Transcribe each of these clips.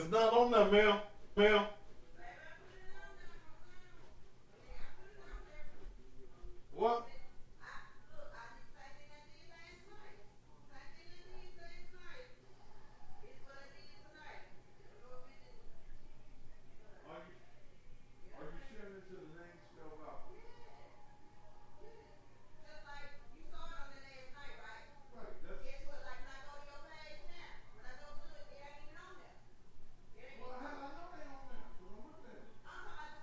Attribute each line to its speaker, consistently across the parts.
Speaker 1: It's not on there, Mel. Mel. What? Are you sharing it to the name spelled out? Right. That's, well, how I know they on there? 'Cause I'm looking at it. I had this.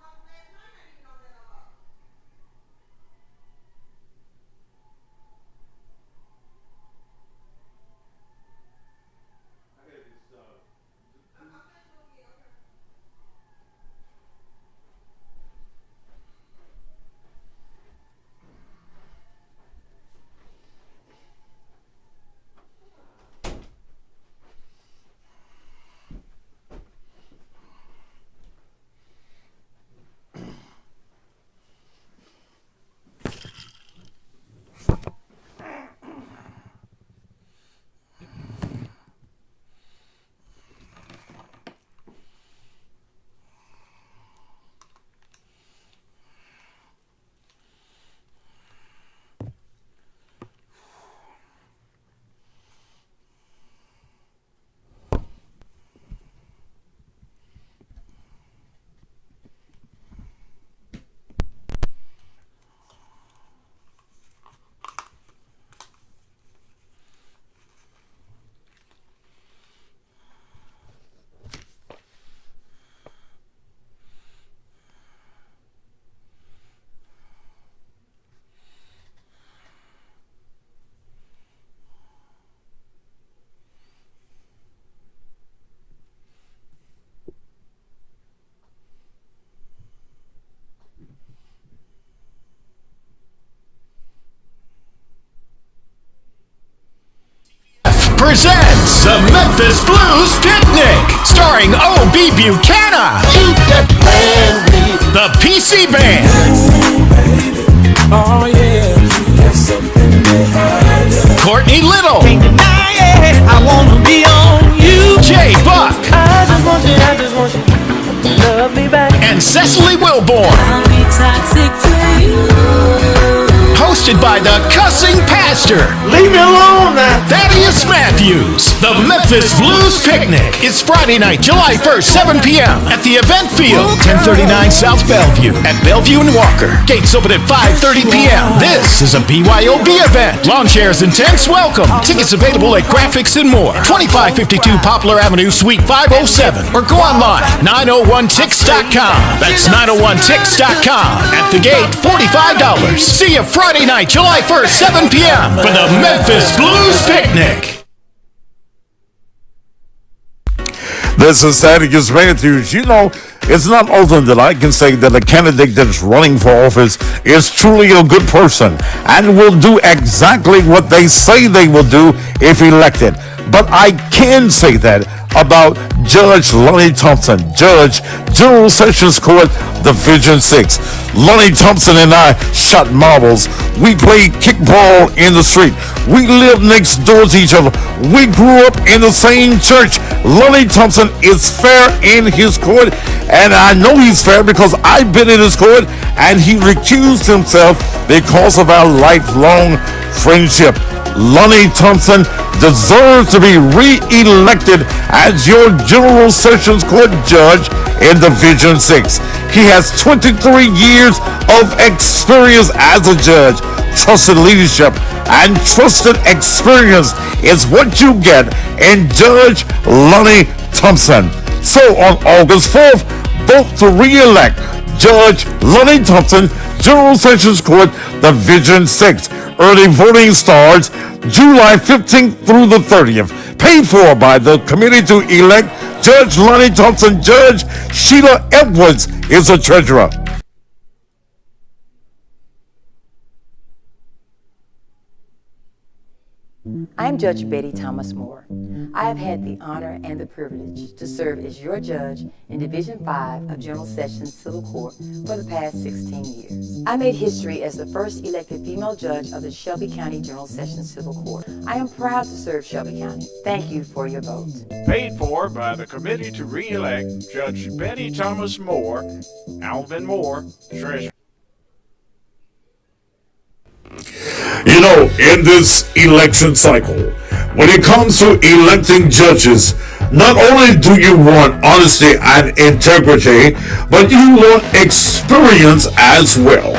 Speaker 2: Presents the Memphis Blues Picnic, starring O.B. Buchanan, the PC Band,
Speaker 3: Oh yeah,
Speaker 2: Courtney Little,
Speaker 3: can't deny it. I wanna be on you.
Speaker 2: Jay Buck,
Speaker 3: I just want you to love me back.
Speaker 2: and Cecily Wilborn.
Speaker 4: I'll be toxic to you.
Speaker 2: Hosted by the Cussing Pastor,
Speaker 1: Leave me alone now.
Speaker 2: Thaddeus Matthews. The Memphis Blues Picnic is Friday night, July 1st, 7 p.m. at the Event Field, 1039 South Bellevue at Bellevue and Walker. Gates open at 5:30 p.m. This is a BYOB event. Lawn chairs and tents welcome. Tickets available at Graphics and More, 2552 Poplar Avenue, Suite 507. Or go online, 901tix.com. That's 901tix.com. At the gate, $45. See you Friday night, July 1st, 7 p.m. for the Memphis Blues Picnic.
Speaker 5: This is Thaddeus Matthews. You know, it's not often that I can say that a candidate that's running for office is truly a good person and will do exactly what they say they will do if elected. But I can say that about Judge Lonnie Thompson, Judge, General Sessions Court, Division 6. Lonnie Thompson and I shot marbles. We played kickball in the street. We lived next door to each other. We grew up in the same church. Lonnie Thompson is fair in his court, and I know he's fair because I've been in his court, and he recused himself because of our lifelong friendship. Lonnie Thompson deserves to be re-elected as your General Sessions Court judge in Division 6. He has 23 years of experience as a judge. Trusted leadership and trusted experience is what you get in Judge Lonnie Thompson. So on August 4th, vote to re-elect Judge Lonnie Thompson, General Sessions Court, Division 6. Early voting starts July 15th through the 30th. Paid for by the committee to elect Judge Lonnie Thompson. Judge Sheila Edwards is the treasurer.
Speaker 6: I am Judge Betty Thomas Moore. I have had the honor and the privilege to serve as your judge in Division 5 of General Sessions Civil Court for the past 16 years. I made history as the first elected female judge of the Shelby County General Sessions Civil Court. I am proud to serve Shelby County. Thank you for your vote.
Speaker 1: Paid for by the committee to re-elect Judge Betty Thomas Moore, Alvin Moore, Treasurer.
Speaker 5: You know, in this election cycle, when it comes to electing judges, not only do you want honesty and integrity, but you want experience as well.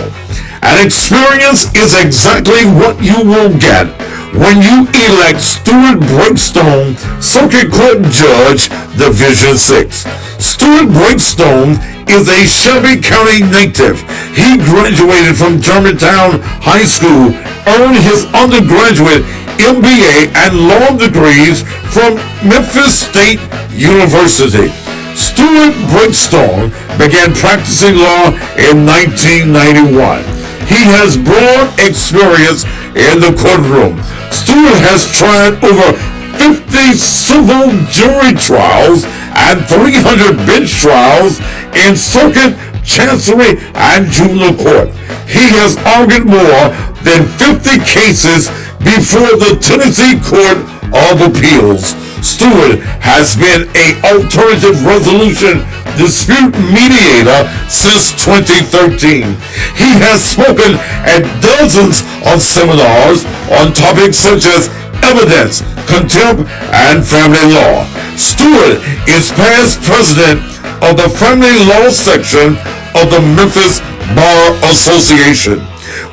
Speaker 5: And experience is exactly what you will get when you elect Stuart Breakstone, Circuit Court Judge, Division 6. Stuart Breakstone is a Shelby County native. He graduated from Germantown High School, earned his undergraduate MBA and law degrees from Memphis State University. Stuart Breakstone began practicing law in 1991. He has broad experience in the courtroom. Stuart has tried over 50 civil jury trials and 300 bench trials in circuit, chancery, and juvenile court. He has argued more than 50 cases before the Tennessee Court of Appeals. Stuart has been an alternative resolution dispute mediator since 2013. He has spoken at dozens of seminars on topics such as evidence, contempt, and family law. Stuart is past president of the Family Law section of the Memphis Bar Association.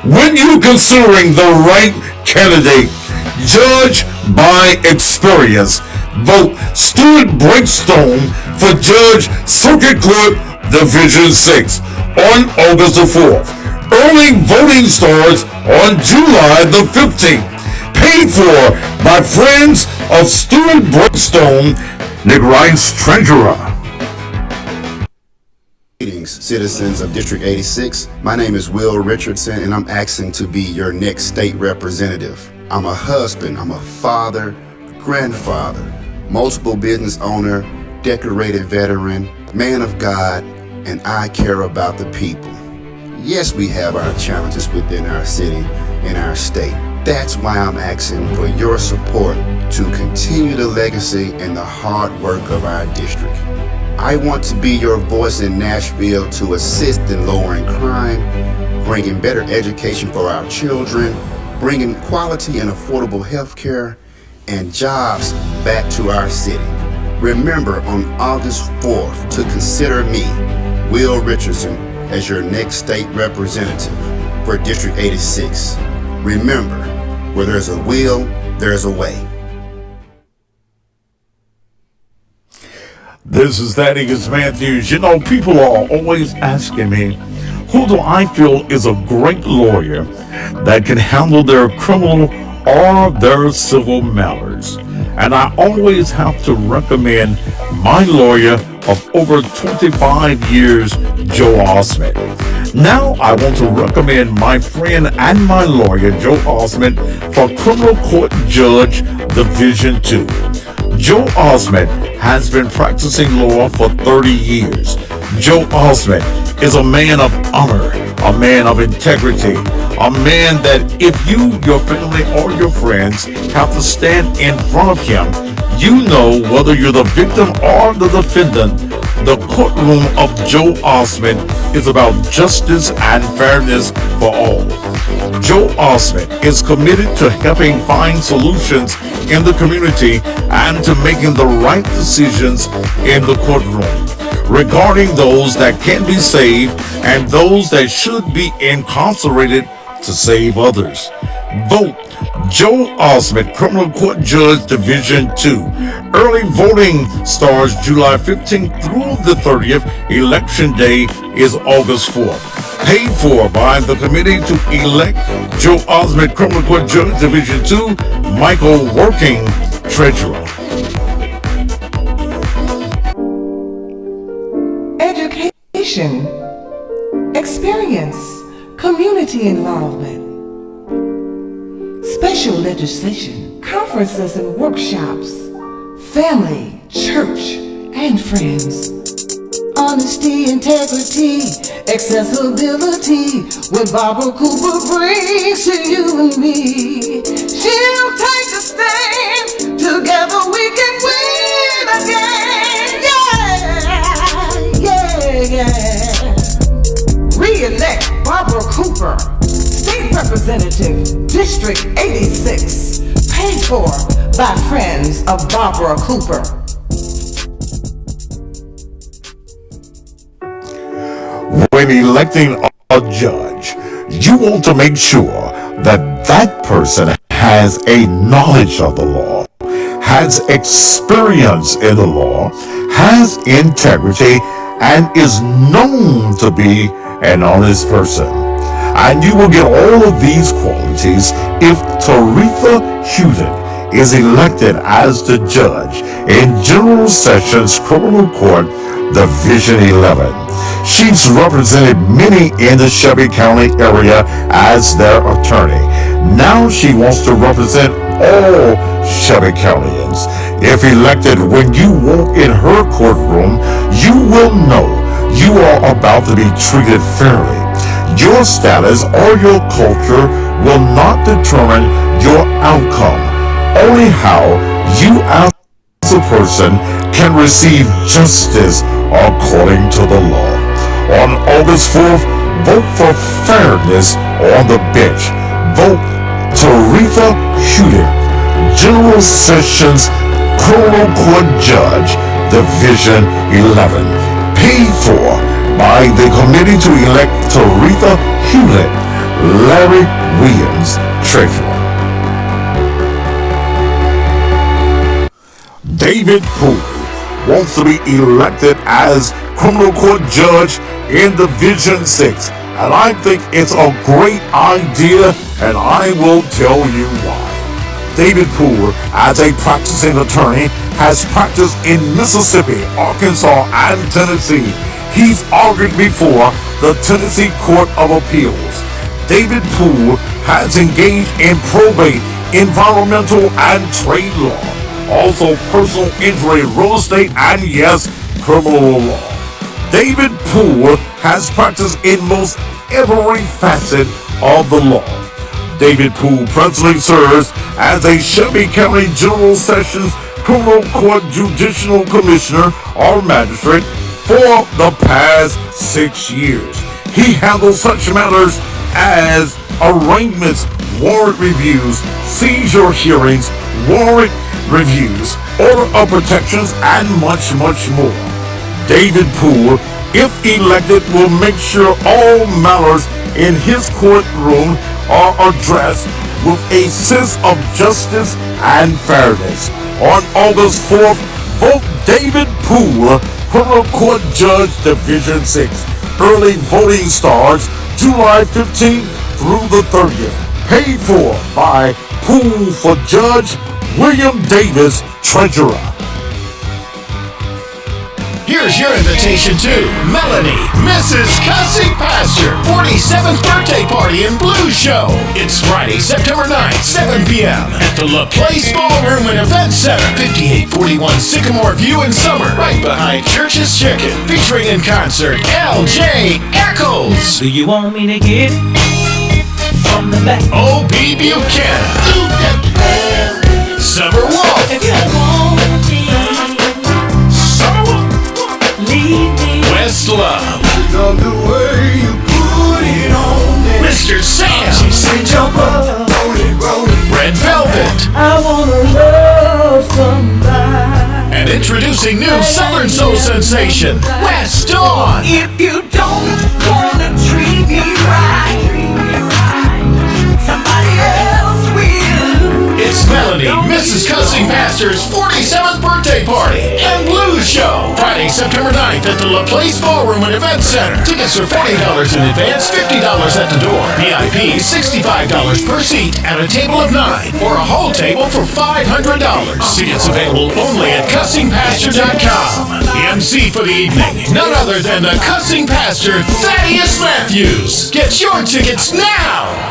Speaker 5: When you're considering the right candidate, judge by experience. Vote Stuart Breakstone for Judge Circuit Court Division 6 on August the 4th. Early voting starts on July the 15th. Paid for by friends of Stuart Breakstone, Nick Rice, Treasurer.
Speaker 7: Greetings, citizens of District 86. My name is Will Richardson, and I'm asking to be your next state representative. I'm a husband, I'm a father, grandfather, multiple business owner, decorated veteran, man of God, and I care about the people. Yes, we have our challenges within our city and our state. That's why I'm asking for your support to continue the legacy and the hard work of our district. I want to be your voice in Nashville to assist in lowering crime, bringing better education for our children, bringing quality and affordable health care and jobs back to our city. Remember on August 4th to consider me, Will Richardson, as your next state representative for District 86. Remember, where there's a will, there's a way.
Speaker 5: This is Thaddeus Matthews. You know, people are always asking me, who do I feel is a great lawyer that can handle their criminal or their civil matters? And I always have to recommend my lawyer of over 25 years, Joe Osmond. Now I want to recommend my friend and my lawyer, Joe Osmond, for Criminal Court Judge Division 2. Joe Osmond has been practicing law for 30 years. Joe Osmond is a man of honor, a man of integrity, a man that if you, your family, or your friends have to stand in front of him, you know whether you're the victim or the defendant. The courtroom of Joe Osmond is about justice and fairness for all. Joe Osmond is committed to helping find solutions in the community and to making the right decisions in the courtroom regarding those that can be saved and those that should be incarcerated to save others. Vote Joe Osmond, Criminal Court Judge Division 2. Early voting starts July 15th through the 30th. Election day is August 4th. Paid for by the committee to elect Joe Osmond, Criminal Court Judge Division 2, Michael Working, Treasurer.
Speaker 8: Education, experience, community involvement, special legislation, conferences and workshops, family, church, and friends. Honesty, integrity, accessibility, what Barbara Cooper brings to you and me. She'll take the stand, together we can win again. Yeah. Re-elect Barbara Cooper, State Representative, District 86, paid for by friends of Barbara Cooper.
Speaker 5: When electing a judge, you want to make sure that that person has a knowledge of the law, has experience in the law, has integrity, and is known to be an honest person. And you will get all of these qualities if Taretha Huden is elected as the judge in General Sessions Criminal Court, Division 11. She's represented many in the Shelby County area as their attorney. Now she wants to represent all Shelby Countyans. If elected, when you walk in her courtroom, you will know you are about to be treated fairly. Your status or your culture will not determine your outcome. Only how you as a person can receive justice according to the law. On August 4th, vote for fairness on the bench. Vote Taretha Huden, General Sessions Criminal Court Judge, Division 11. Paid for by the committee to elect Taretha Huden, Larry Williams, Treasurer. David Poole wants to be elected as criminal court judge in Division 6. And I think it's a great idea, and I will tell you why. David Poole, as a practicing attorney, has practiced in Mississippi, Arkansas, and Tennessee. He's argued before the Tennessee Court of Appeals. David Poole has engaged in probate, environmental, and trade law. Also personal injury, real estate, and yes, criminal law. David Poole has practiced in most every facet of the law. David Poole presently serves as a Shelby County General Sessions Criminal Court Judicial Commissioner or Magistrate for the past 6 years. He handles such matters as arraignments, warrant reviews, seizure hearings, warrant reviews, order of protections, and much more. David Poole, if elected, will make sure all matters in his courtroom are addressed with a sense of justice and fairness. On August 4th, vote David Poole, Criminal Court Judge, Division 6. Early voting starts July 15th through the 30th. Paid for by Poole for Judge, William Davis, Treasurer.
Speaker 2: Here's your invitation to Melanie, Mrs. Cussy Pastor, 47th birthday party and blues show. It's Friday, September 9th, 7 p.m. at the LaPlace Ballroom and Event Center, 5841 Sycamore View in Summer, right behind Church's Chicken. Featuring in concert L.J. Eccles.
Speaker 3: Do you want me to get it from the back?
Speaker 2: O.B. Buchanan. Summer Wolf.
Speaker 4: If you want me, leave me.
Speaker 2: Questlove.
Speaker 9: Love the way you put it on me.
Speaker 2: Mr. Sam.
Speaker 9: She said jump up, roll it.
Speaker 2: Red Velvet.
Speaker 3: I wanna love somebody.
Speaker 2: And introducing new Southern Soul sensation, West Dawn.
Speaker 3: If you don't wanna treat me right, somebody else will.
Speaker 2: It's Melanie, Mrs. Cussy Pastor's 47th birthday party and blues show. Friday, September 9th at the LaPlace Ballroom and Event Center. Tickets are $40 in advance, $50 at the door. VIP $65 per seat at a table of 9 or a whole table for $500. Tickets available only at cussingpastor.com. The MC for the evening, none other than the Cussing Pastor, Thaddeus Matthews. Get your tickets now!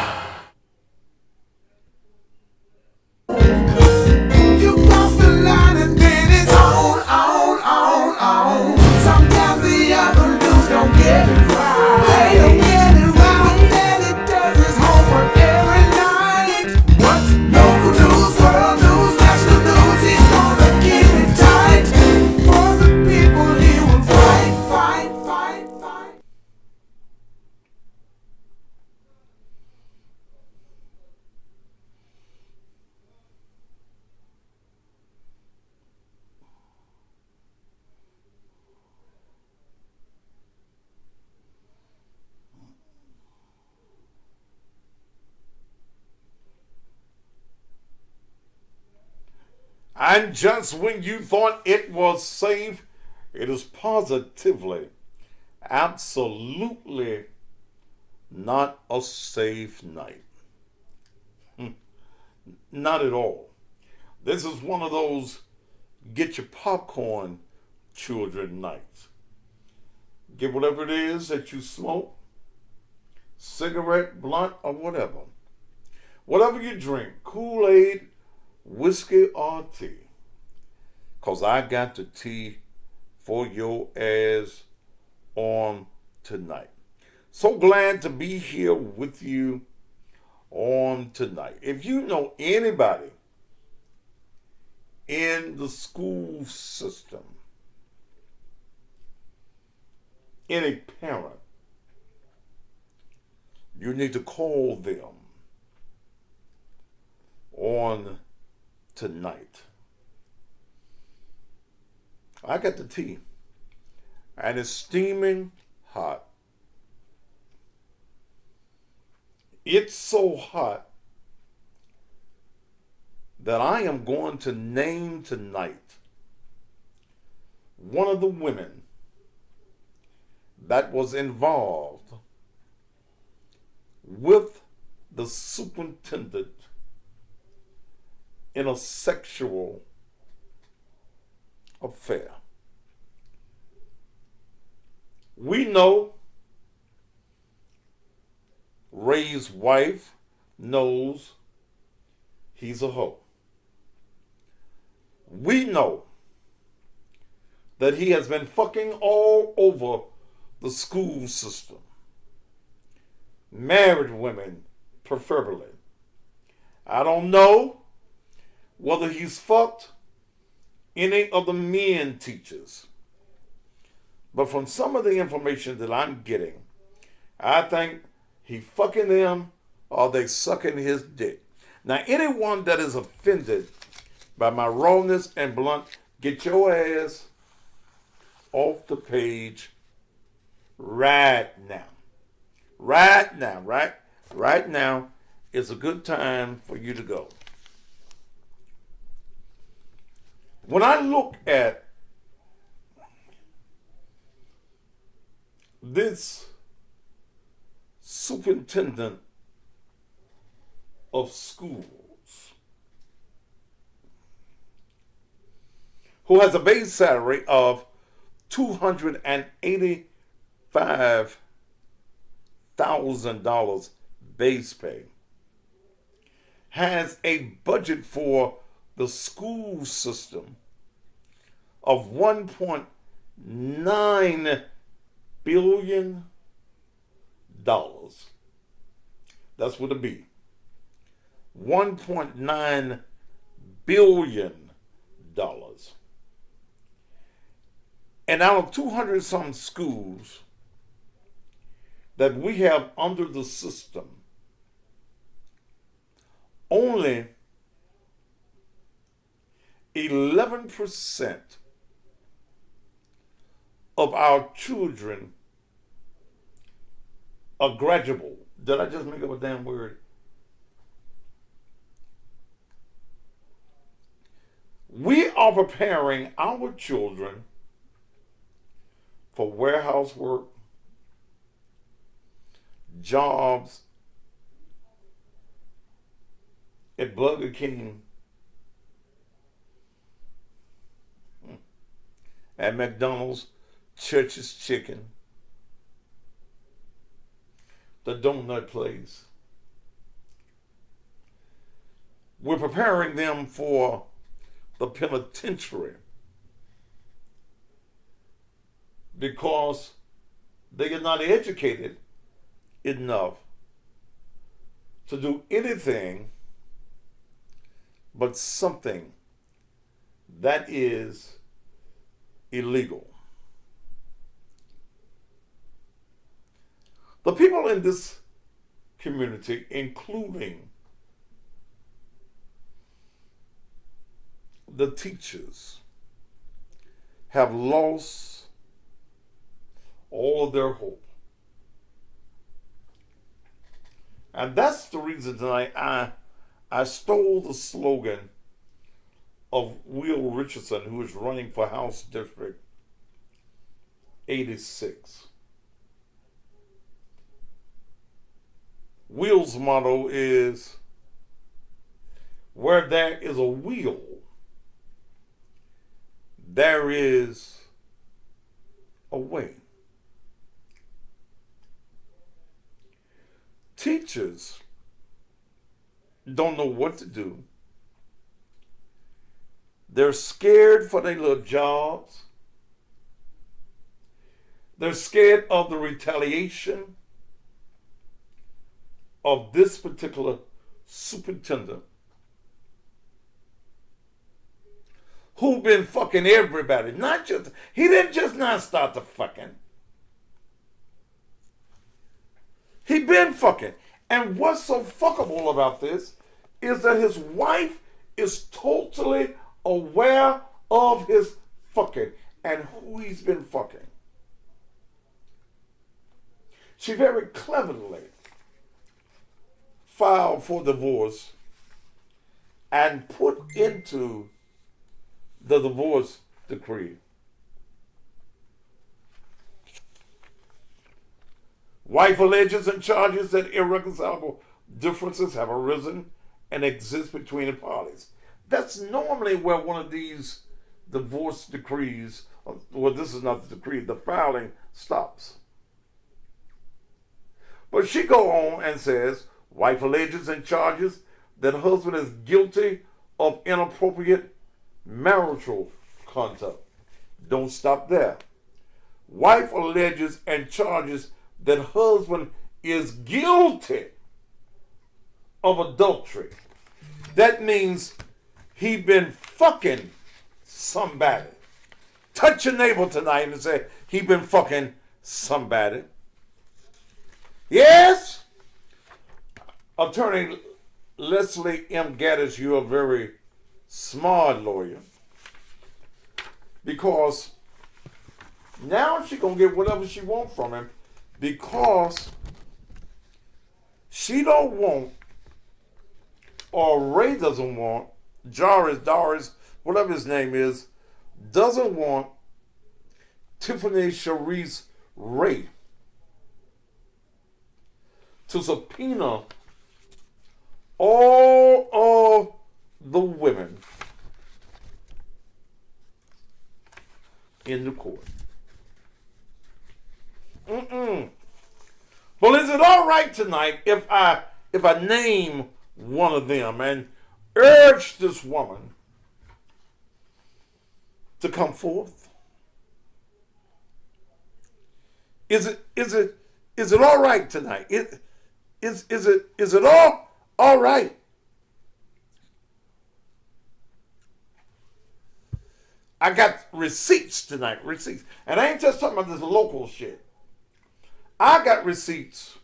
Speaker 5: And just when you thought it was safe, it is positively, absolutely not a safe night. Not at all. This is one of those get your popcorn children nights. Get whatever it is that you smoke, cigarette, blunt, or whatever. Whatever you drink, Kool-Aid, whiskey, or tea. Because I got the tea for your ass on tonight. So glad to be here with you on tonight. If you know anybody in the school system, any parent, you need to call them on tonight. I got the tea, and it's steaming hot. It's so hot that I am going to name tonight one of the women that was involved with the superintendent in a sexual affair. We know Ray's wife knows he's a hoe. We know that he has been fucking all over the school system. Married women, preferably. I don't know whether he's fucked any of the men teachers. But from some of the information that I'm getting, I think he fucking them or they sucking his dick. Now, anyone that is offended by my rawness and blunt, get your ass off the page right now. Right now, right now is a good time for you to go. When I look at this superintendent of schools, who has a base salary of $285,000 base pay, has a budget for the school system of $1.9 billion. That's what it be. $1.9 billion. And out of 200 some schools that we have under the system, only 11% of our children are graduable. Did I just make up a damn word? We are preparing our children for warehouse work, jobs at Burger King, at McDonald's, Church's Chicken, the donut place. We're preparing them for the penitentiary because they are not educated enough to do anything but something that is illegal. The people in this community, including the teachers, have lost all of their hope. And that's the reason tonight I stole the slogan of Will Richardson, who is running for House District 86. Will's motto is, where there is a will, there is a way. Teachers don't know what to do. They're scared for their little jobs. They're scared of the retaliation of this particular superintendent who been fucking everybody. He didn't just not start the fucking. He been fucking. And what's so fuckable about this is that his wife is totally aware of his fucking and who he's been fucking. She very cleverly filed for divorce and put into the divorce decree wife alleges and charges that irreconcilable differences have arisen and exist between the parties. That's normally where one of these divorce decrees, well, this is not the decree, the filing stops. But she go on and says, wife alleges and charges that husband is guilty of inappropriate marital conduct. Don't stop there. Wife alleges and charges that husband is guilty of adultery. That means he been fucking somebody. Touch your neighbor tonight and say, he been fucking somebody. Yes? Attorney Leslie M. Gaddis, you're a very smart lawyer. Because now she gonna get whatever she wants from him, because she don't want, or Ray doesn't want, Doris, whatever his name is, doesn't want Tiffany Sharice Ray to subpoena all of the women in the court. Well, is it all right tonight if I name one of them and urge this woman to come forth? Is it all right tonight? Is it all right? I got receipts tonight, receipts. And I ain't just talking about this local shit. I got receipts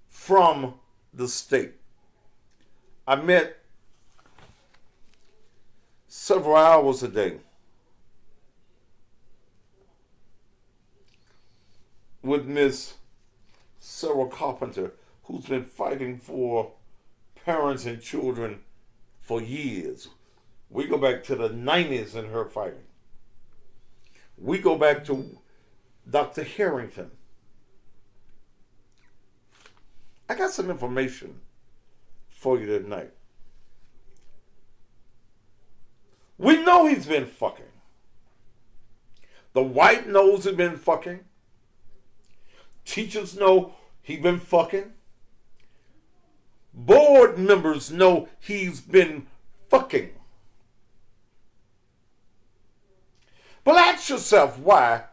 Speaker 5: from the state. I met several hours a day with Miss Sarah Carpenter, who's been fighting for parents and children for years. We go back to the 90s in her fighting. We go back to Dr. Harrington. I got some information for you tonight. We know he's been fucking. The white knows he's been fucking. Teachers know he's been fucking. Board members know he's been fucking. But ask yourself why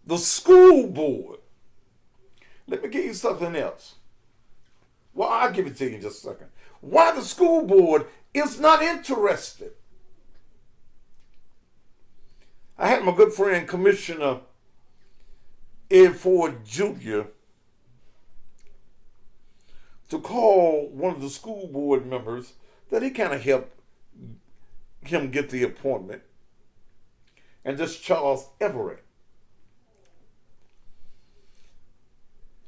Speaker 5: the school board, let me give you something else. Well, I'll give it to you in just a second. Why the school board is not interested. I had my good friend, Commissioner Ed Ford Jr., to call one of the school board members that he kind of helped him get the appointment. And this Charles Everett.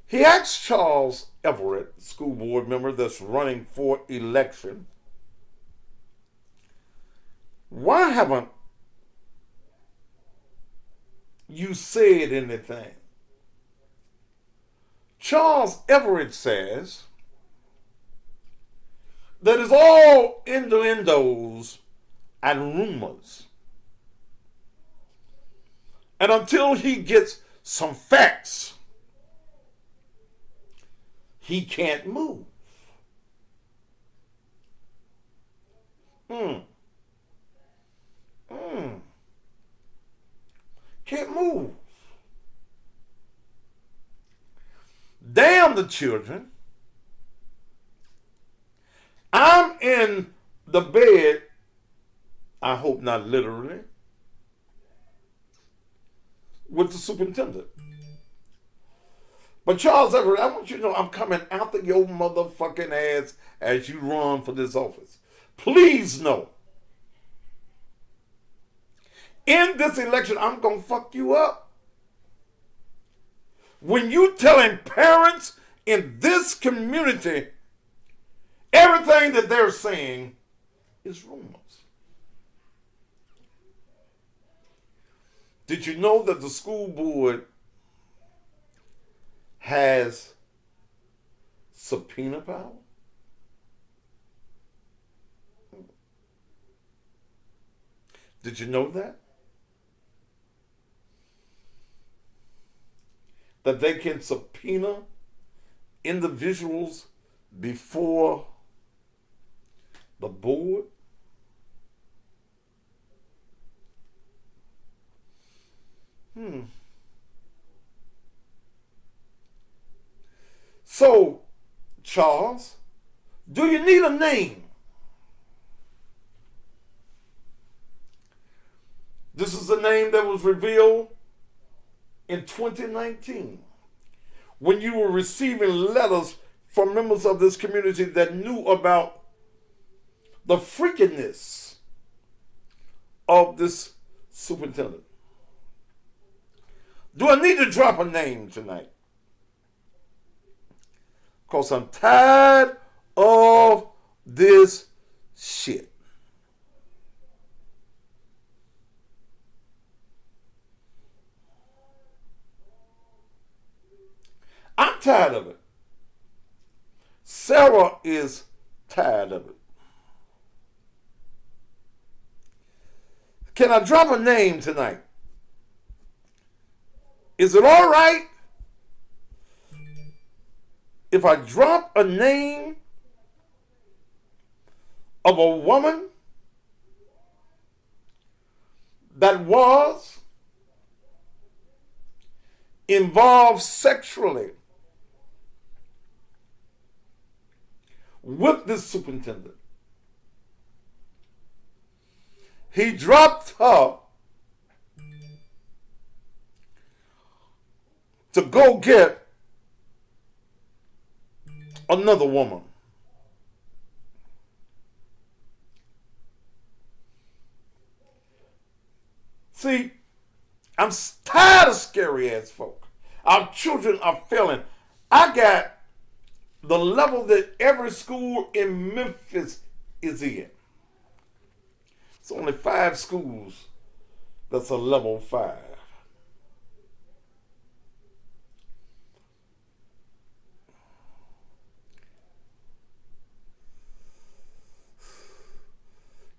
Speaker 5: He asked Charles Everett, school board member that's running for election, Why haven't you said anything? Charles Everett says that it's all innuendos and rumors. And until he gets some facts, he can't move. Can't move. Damn the children. I'm in the bed, I hope not literally, with the superintendent. But Charles Everett, I want you to know I'm coming after your motherfucking ass as you run for this office. Please know, in this election, I'm going to fuck you up. When you telling parents in this community everything that they're saying is rumors. Did you know that the school board has subpoena power? Did you know that? That they can subpoena individuals before the board? So, Charles, do you need a name? This is a name that was revealed in 2019 when you were receiving letters from members of this community that knew about the freakiness of this superintendent. Do I need to drop a name tonight? Because I'm tired of this shit. I'm tired of it. Sarah is tired of it. Can I drop a name tonight? Is it all right if I drop a name of a woman that was involved sexually with this superintendent? He dropped her to go get another woman. See, I'm tired of scary ass folk. Our children are failing. I got the level that every school in Memphis is in. It's only 5 schools that's a level 5.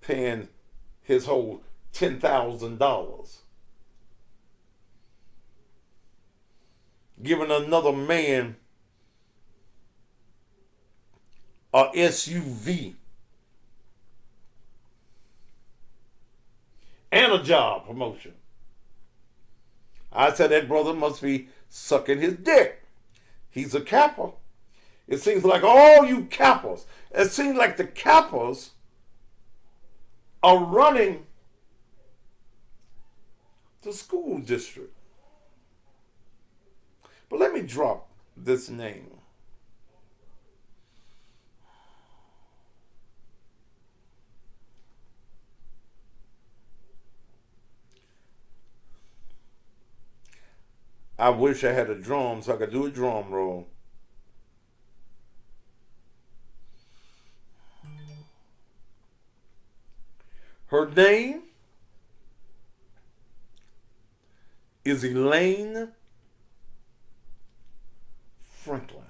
Speaker 5: Paying his whole $10,000. Giving another man a SUV and a job promotion. I said that brother must be sucking his dick. He's a capper. It seems like all you cappers, it seems like the cappers are running the school district. But let me drop this name. I wish I had a drum so I could do a drum roll.
Speaker 10: Her name is Elaine Franklin.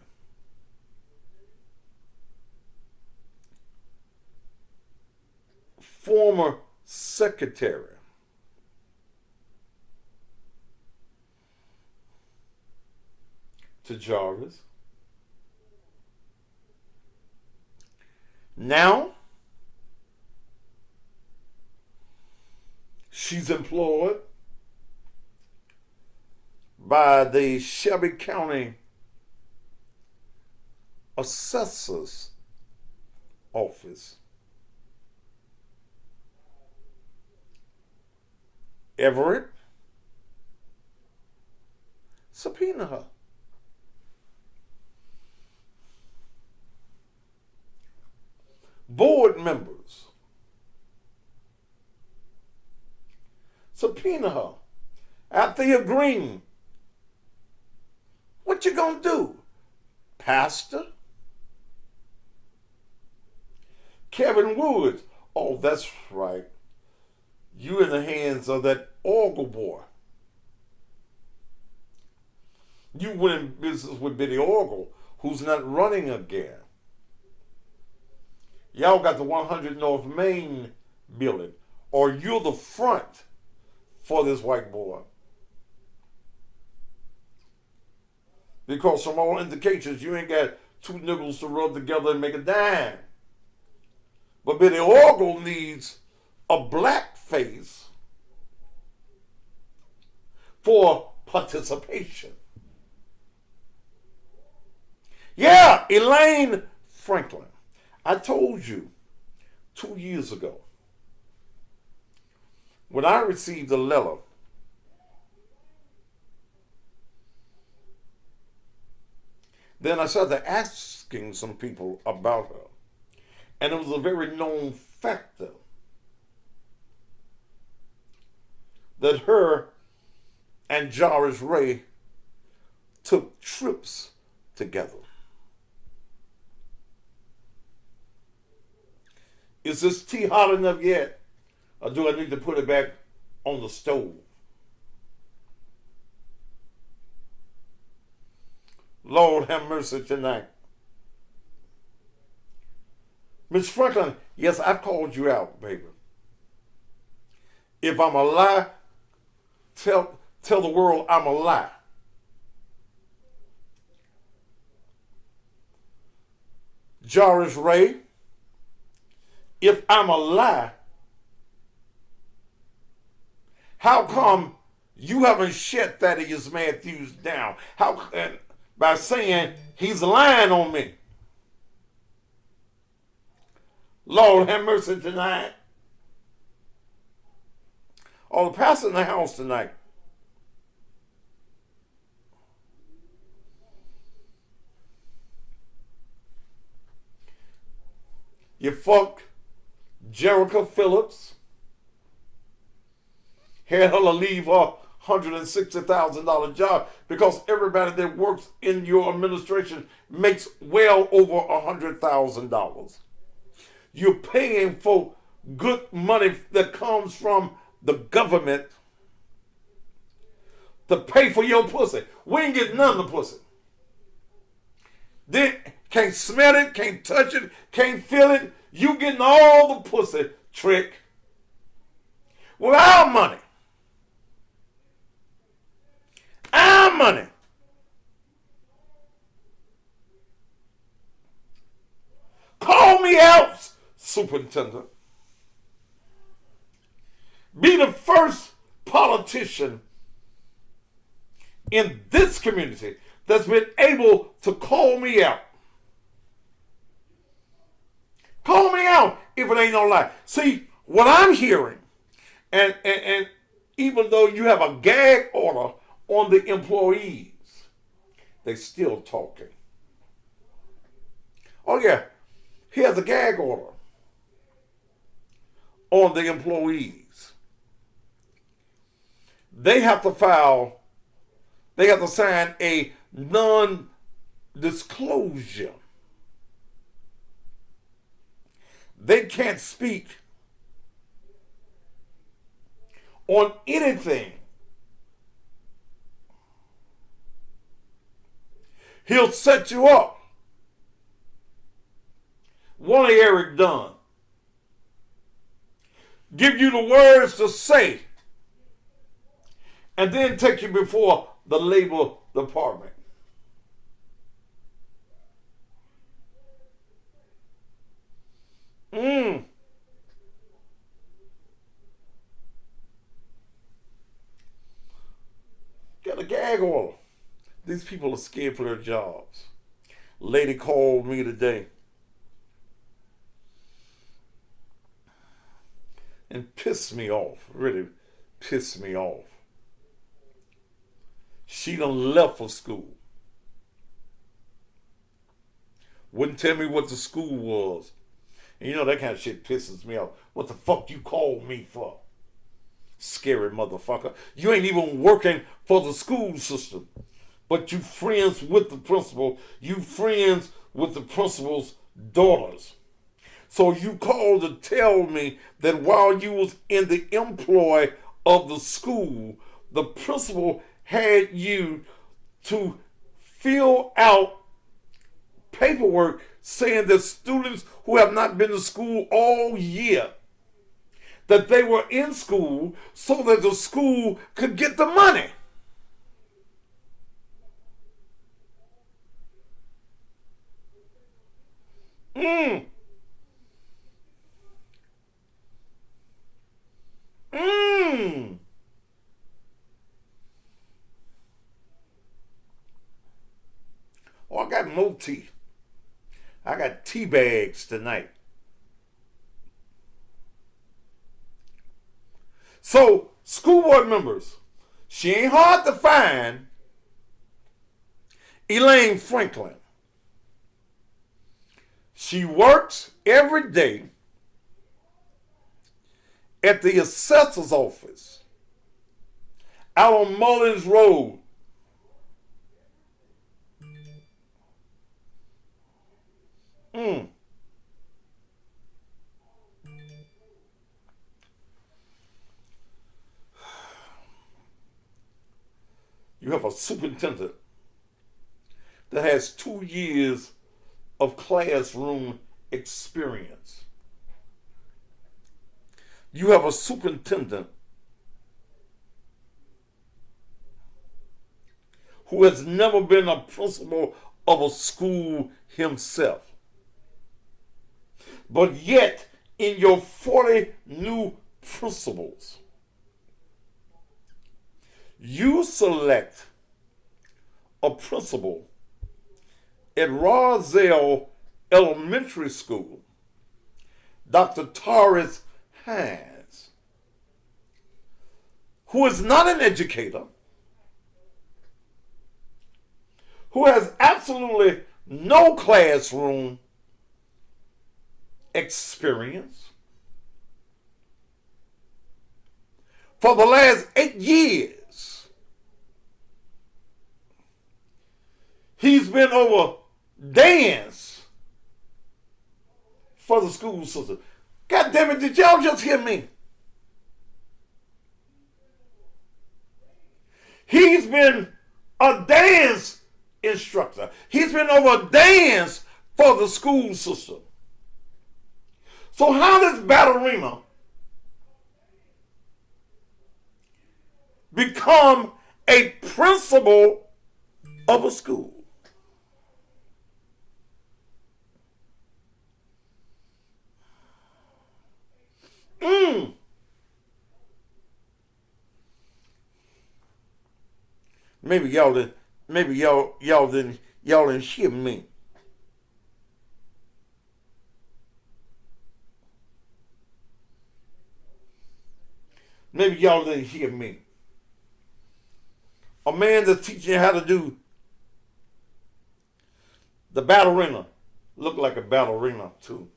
Speaker 10: Former secretary to Jarvis. Now, she's employed by the Shelby County Assessor's Office. Everett, subpoena her. Board members, subpoena her. After you agreeing, what you gonna do, Pastor? Kevin Woods, oh, that's right. You in the hands of that Orgle boy. You went in business with Billy Orgle, who's not running again. Y'all got the 100 North Main building, or you're the front for this white boy. Because from all indications, you ain't got two nickels to rub together and make a dime. But Billy Orgle needs a black face for participation. Yeah, Elaine Franklin. I told you 2 years ago when I received a letter then I started asking some people about her. And it was a very known factor that her and Jarvis Ray took trips together. Is this tea hot enough yet? Or do I need to put it back on the stove? Lord have mercy tonight. Miss Franklin, yes, I've called you out, baby. If I'm a lie, tell the world I'm a lie. Jarvis Ray, if I'm a lie, how come you haven't shut Thaddeus Matthews down? By saying he's lying on me. Lord have mercy tonight. Oh, the pastor in the house tonight. You fucked Jerica Phillips. Had her to leave her $160,000 job because everybody that works in your administration makes well over $100,000. You're paying for good money that comes from the government to pay for your pussy. We ain't getting none of the pussy. Then can't smell it, can't touch it, can't feel it. You getting all the pussy, trick. With our money. Our money. Call me out, Superintendent. Be the first politician in this community that's been able to call me out. Call me out if it ain't no lie. See, what I'm hearing, and even though you have a gag order on the employees, they still talking. Oh yeah, he has a gag order on the employees. They have to sign a non-disclosure. They can't speak on anything. He'll set you up. One of Eric Dunn. Give you the words to say. And then take you before the labor department. Got a gag order. These people are scared for their jobs. Lady called me today and pissed me off. Really pissed me off. She done left for school. Wouldn't tell me what the school was. And you know that kind of shit pisses me off. What the fuck you called me for? Scary motherfucker. You ain't even working for the school system. But you friends with the principal. You friends with the principal's daughters. So you called to tell me that while you was in the employ of the school, the principal had you to fill out paperwork saying that students who have not been to school all year, that they were in school so that the school could get the money. Oh, I got more tea. I got tea bags tonight. So, school board members, she ain't hard to find. Elaine Franklin. She works every day at the assessor's office out on Mullins Road. You have a superintendent that has 2 years of classroom experience. You have a superintendent who has never been a principal of a school himself. But yet, in your 40 new principals, you select a principal at Roselle Elementary School, Dr. Taurus Hines, who is not an educator, who has absolutely no classroom experience. For the last 8 years, he's been over dance for the school system. God damn it, did y'all just hear me? He's been a dance instructor. He's been over dance for the school system. So how does ballerina become a principal of a school? Maybe y'all didn't hear me. Maybe y'all didn't hear me. A man that's teaching you how to do the ballerina. Look like a ballerina too.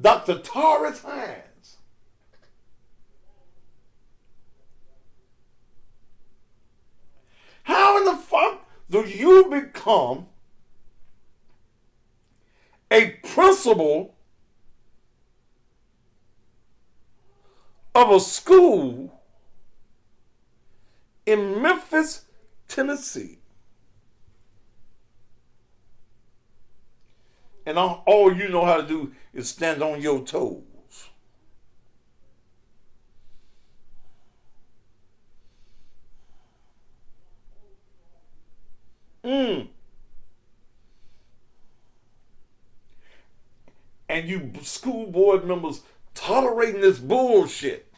Speaker 10: Dr. Taurus Hines. How in the fuck do you become a principal of a school in Memphis, Tennessee. And all you know how to do is stand on your toes. And you school board members tolerating this bullshit.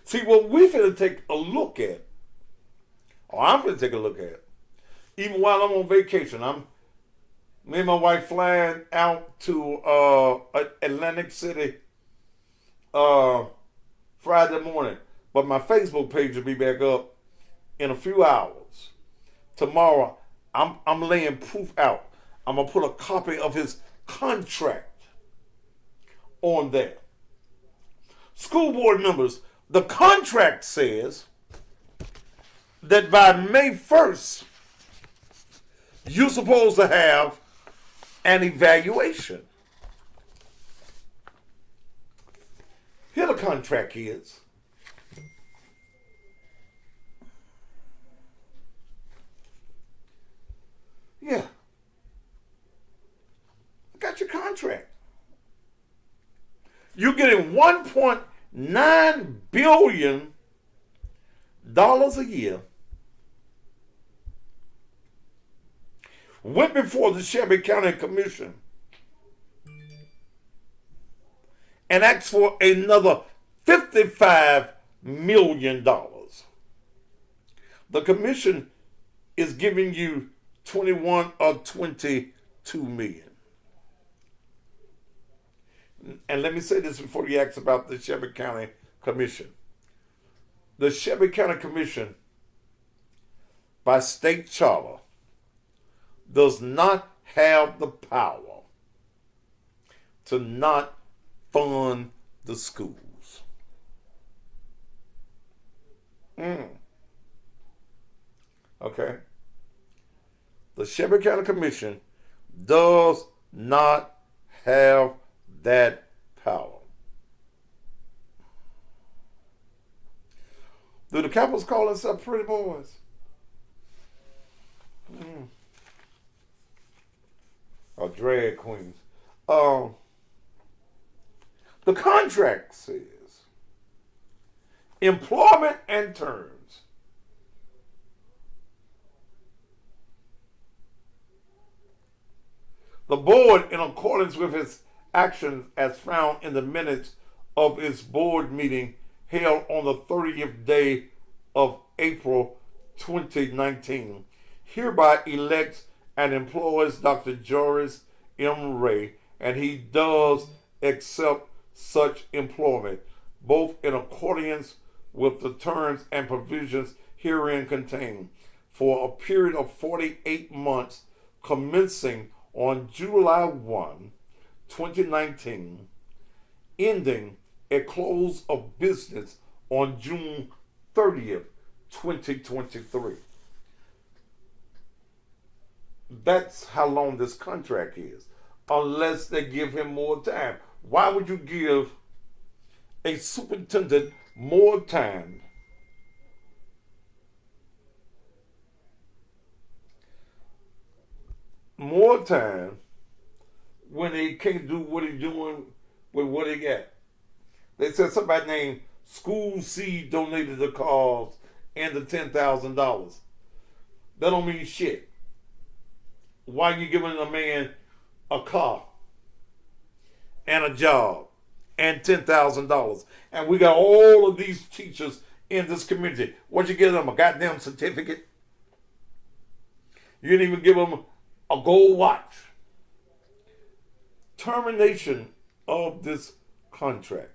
Speaker 10: See, what we finna take a look at, or I'm finna take a look at, even while I'm on vacation, me and my wife flying out to Atlantic City Friday morning. But my Facebook page will be back up in a few hours. Tomorrow, I'm laying proof out. I'm gonna put a copy of his contract on there. School board members, the contract says that by May 1st, you're supposed to have an evaluation. Here the contract is. Yeah. I got your contract. You're getting $1.9 billion a year. Went before the Shelby County Commission and asked for another $55 million. The commission is giving you 21 or 22 million. And let me say this before you ask about the Shelby County Commission. The Shelby County Commission, by state charter, does not have the power to not fund the schools. Okay? The Shelby County Commission does not have that power. Do the Capitals call themselves pretty boys? Or drag queens? The contract says employment and terms. The board, in accordance with its actions as found in the minutes of its board meeting held on the 30th day of April 2019, hereby elects and employs Dr. Joris M. Ray, and he does accept such employment, both in accordance with the terms and provisions herein contained, for a period of 48 months, commencing on July 1, 2019, ending at close of business on June 30th, 2023. That's how long this contract is, unless they give him more time. Why would you give a superintendent more time? More time when he can't do what he's doing with what he got. They said somebody named School C donated the cause and the $10,000. That don't mean shit. Why are you giving a man a car and a job and $10,000? And we got all of these teachers in this community. What you give them, a goddamn certificate? You didn't even give them a gold watch. Termination of this contract.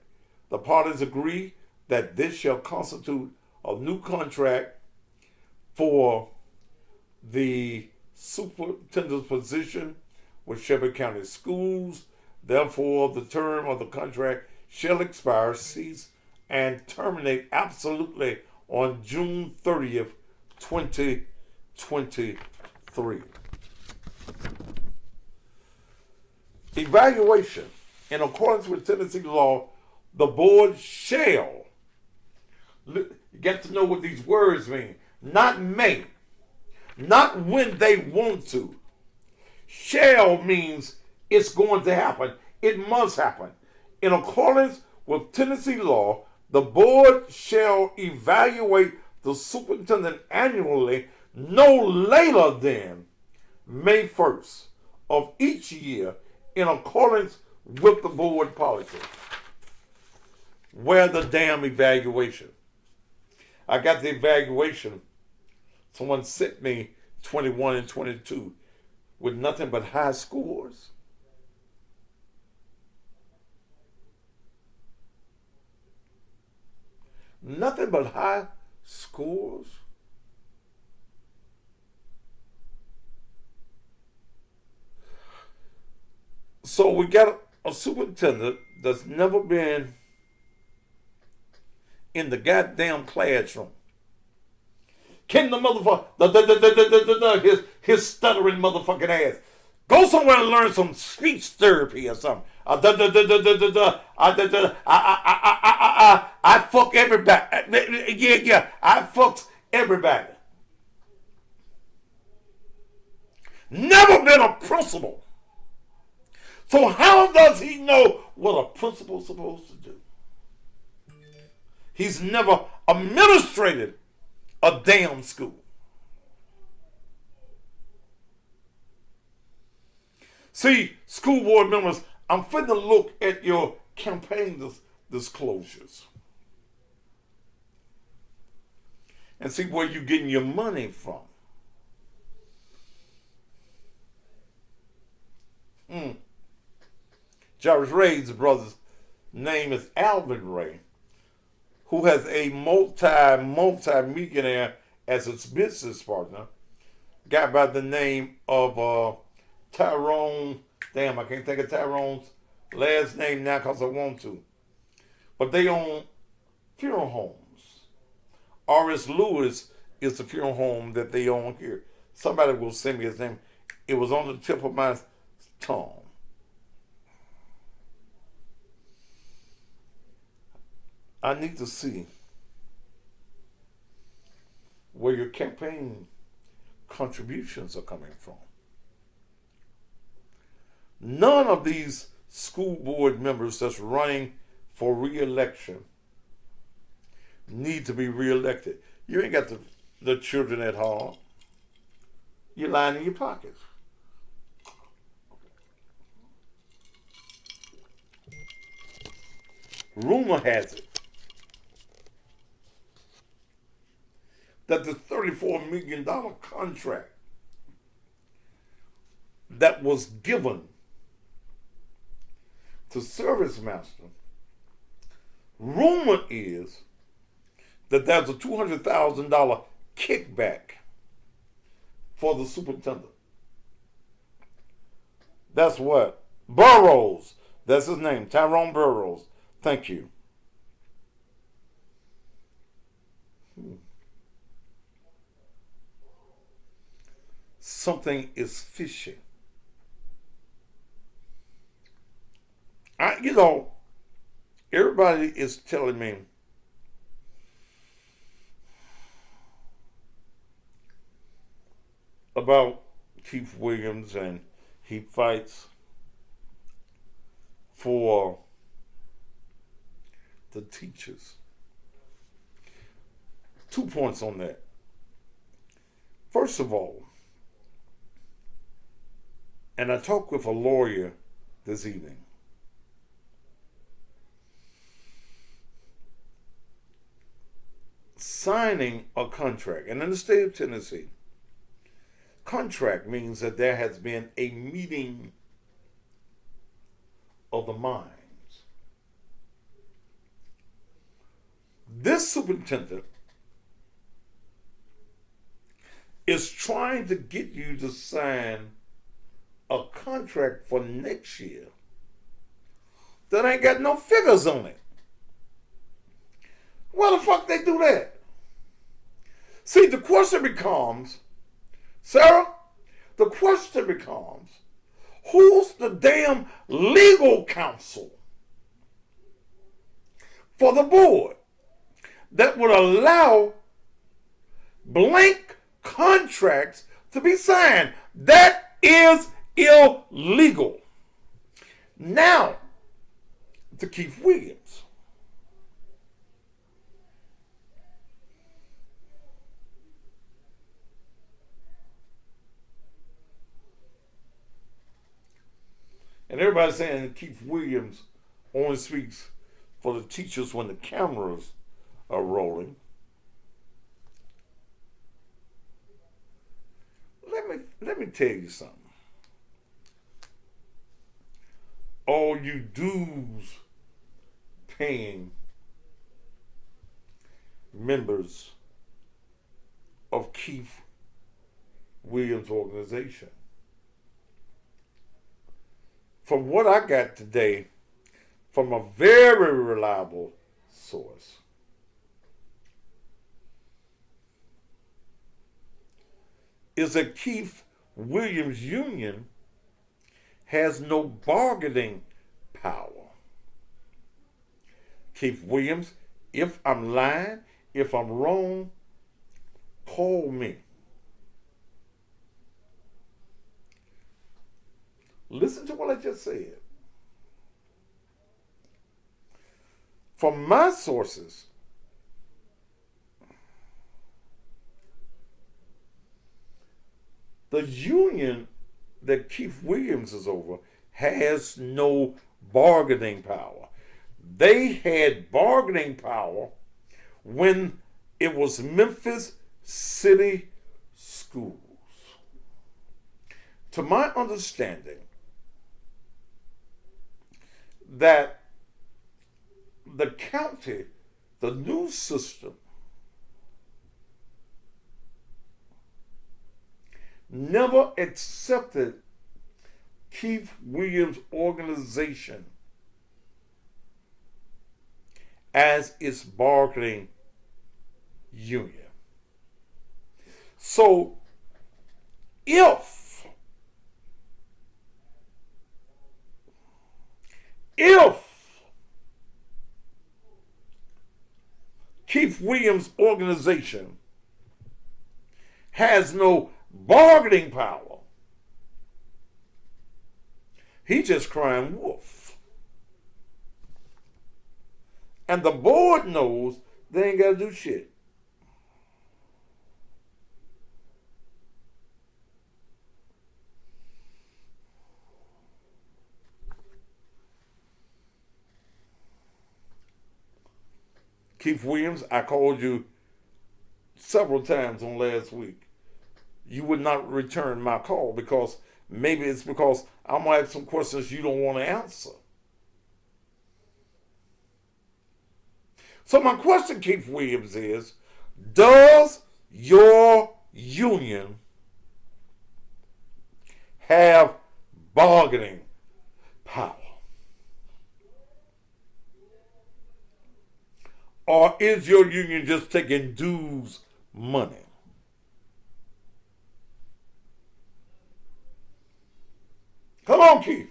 Speaker 10: The parties agree that this shall constitute a new contract for the superintendent's position with Shelby County Schools. Therefore, the term of the contract shall expire, cease, and terminate absolutely on June 30th, 2023. Evaluation. in accordance with Tennessee law, the board shall. You get to know what these words mean. Not may. Not when they want to. Shall means it's going to happen. It must happen. In accordance with Tennessee law, the board shall evaluate the superintendent annually no later than May 1st of each year in accordance with the board policy. Where the damn evaluation? I got the evaluation. Someone sent me 21 and 22 with nothing but high scores. Nothing but high scores. So we got a superintendent that's never been in the goddamn classroom. Can the motherfucker, his stuttering motherfucking ass, go somewhere and learn some speech therapy or something. I fuck everybody. Yeah, I fucked everybody. Never been a principal. So how does he know what a principal's supposed to do? He's never administrated a damn school. See, school board members, I'm finna look at your campaign disclosures and see where you're getting your money from. Jarvis Ray's brother's name is Alvin Ray, who has a multi-millionaire as his business partner, guy by the name of Tyrone. Damn, I can't think of Tyrone's last name now because I want to. But they own funeral homes. R.S. Lewis is the funeral home that they own here. Somebody will send me his name. It was on the tip of my tongue. I need to see where your campaign contributions are coming from. None of these school board members that's running for re-election need to be re-elected. You ain't got the children at home. You're lying in your pockets. Rumor has it that the $34 million contract that was given to Service Master, rumor is that there's a $200,000 kickback for the superintendent. That's what? Burroughs. That's his name, Tyrone Burroughs. Thank you. Something is fishy. Everybody is telling me about Keith Williams, and he fights for the teachers. 2 points on that. First of all, and I talked with a lawyer this evening. Signing a contract, and in the state of Tennessee, contract means that there has been a meeting of the minds. This superintendent is trying to get you to sign a contract for next year that ain't got no figures on it. Why the fuck they do that? See, the question becomes, Sarah, Who's the damn legal counsel for the board that would allow blank contracts to be signed? That is illegal. Now, to Keith Williams. And everybody's saying that Keith Williams only speaks for the teachers when the cameras are rolling. Let me tell you something. All you dues paying members of Keith Williams' organization. From what I got today, from a very reliable source, is that Keith Williams' union has no bargaining power. Keith Williams, if I'm lying, if I'm wrong, call me. Listen to what I just said. From my sources, the union that Keith Williams is over has no bargaining power. They had bargaining power when it was Memphis City Schools. To my understanding, that the county, the new system, never accepted Keith Williams' organization as its bargaining union. So if Keith Williams' organization has no bargaining power, he just crying wolf. And the board knows they ain't got to do shit. Keith Williams, I called you several times on last week. You would not return my call because maybe it's because I'm going to have some questions you don't want to answer. So my question, Keith Williams, is, does your union have bargaining power? Or is your union just taking dues money? Come on, Keith.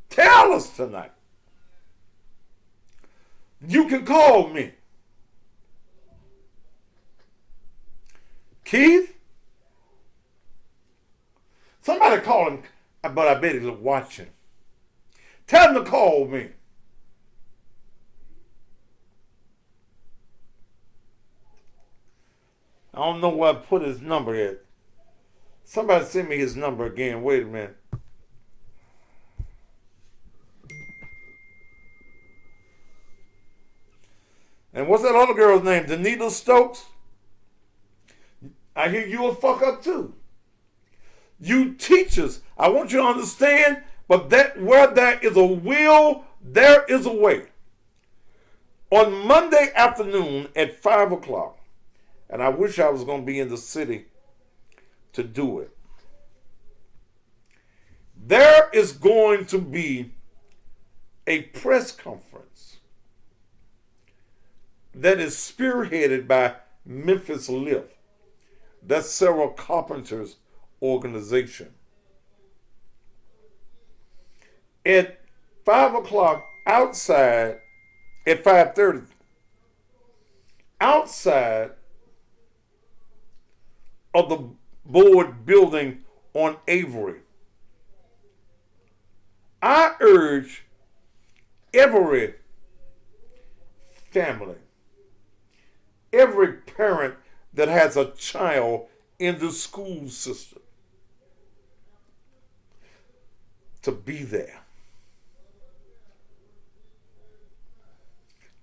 Speaker 10: Tell us tonight. You can call me. Keith? Somebody call him, but I bet he's watching. Tell him to call me. I don't know where I put his number at. Somebody send me his number again. Wait a minute. And what's that other girl's name? Danita Stokes? I hear you a fuck up too. You teachers, I want you to understand, but that where there is a will, there is a way. On Monday afternoon at 5 o'clock, and I wish I was going to be in the city to do it, there is going to be a press conference that is spearheaded by Memphis Lift. That's several carpenters organization. At 5 o'clock outside, at 5:30, outside of the board building on Avery, I urge every family, every parent that has a child in the school system to be there.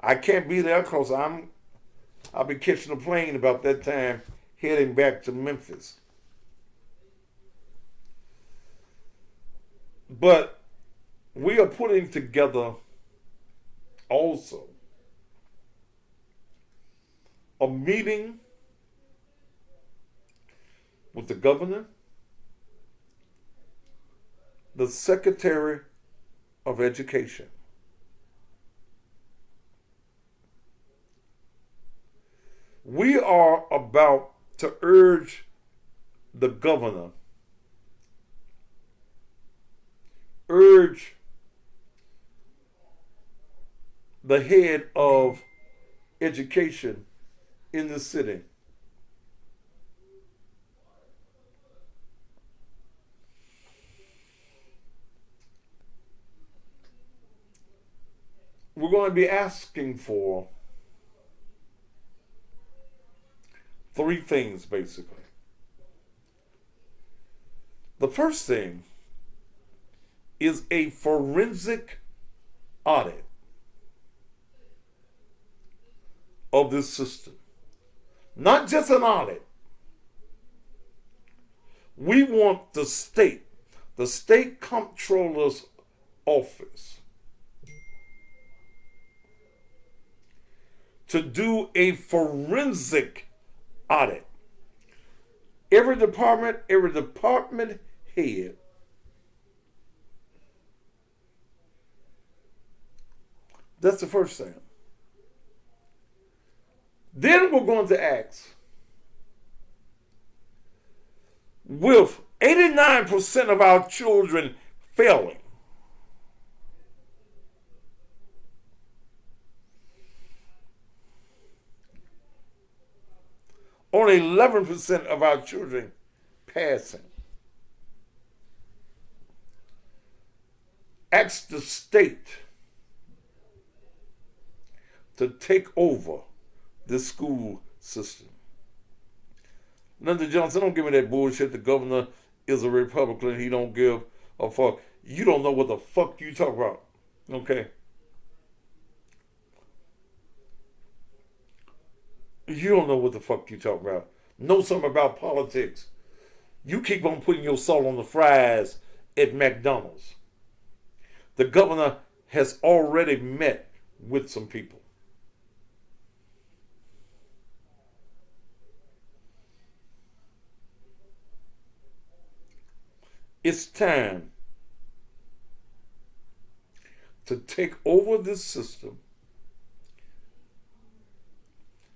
Speaker 10: I can't be there because I'll be catching a plane about that time heading back to Memphis. But we are putting together also a meeting with the governor, the Secretary of Education, we are about to urge the governor, urge the head of education in the city we're going to be asking for 3 things, basically. The first thing is a forensic audit of this system. Not just an audit. We want the state comptroller's office, to do a forensic audit. Every department head that's the first thing. Then we're going to ask, with 89% of our children failing, only 11% of our children passing, ask the state to take over the school system. Linda Johnson, don't give me that bullshit. The governor is a Republican. He don't give a fuck. You don't know what the fuck you talk about. Okay? You don't know what the fuck you talk about. Know something about politics. You keep on putting your salt on the fries at McDonald's. The governor has already met with some people. It's time to take over this system.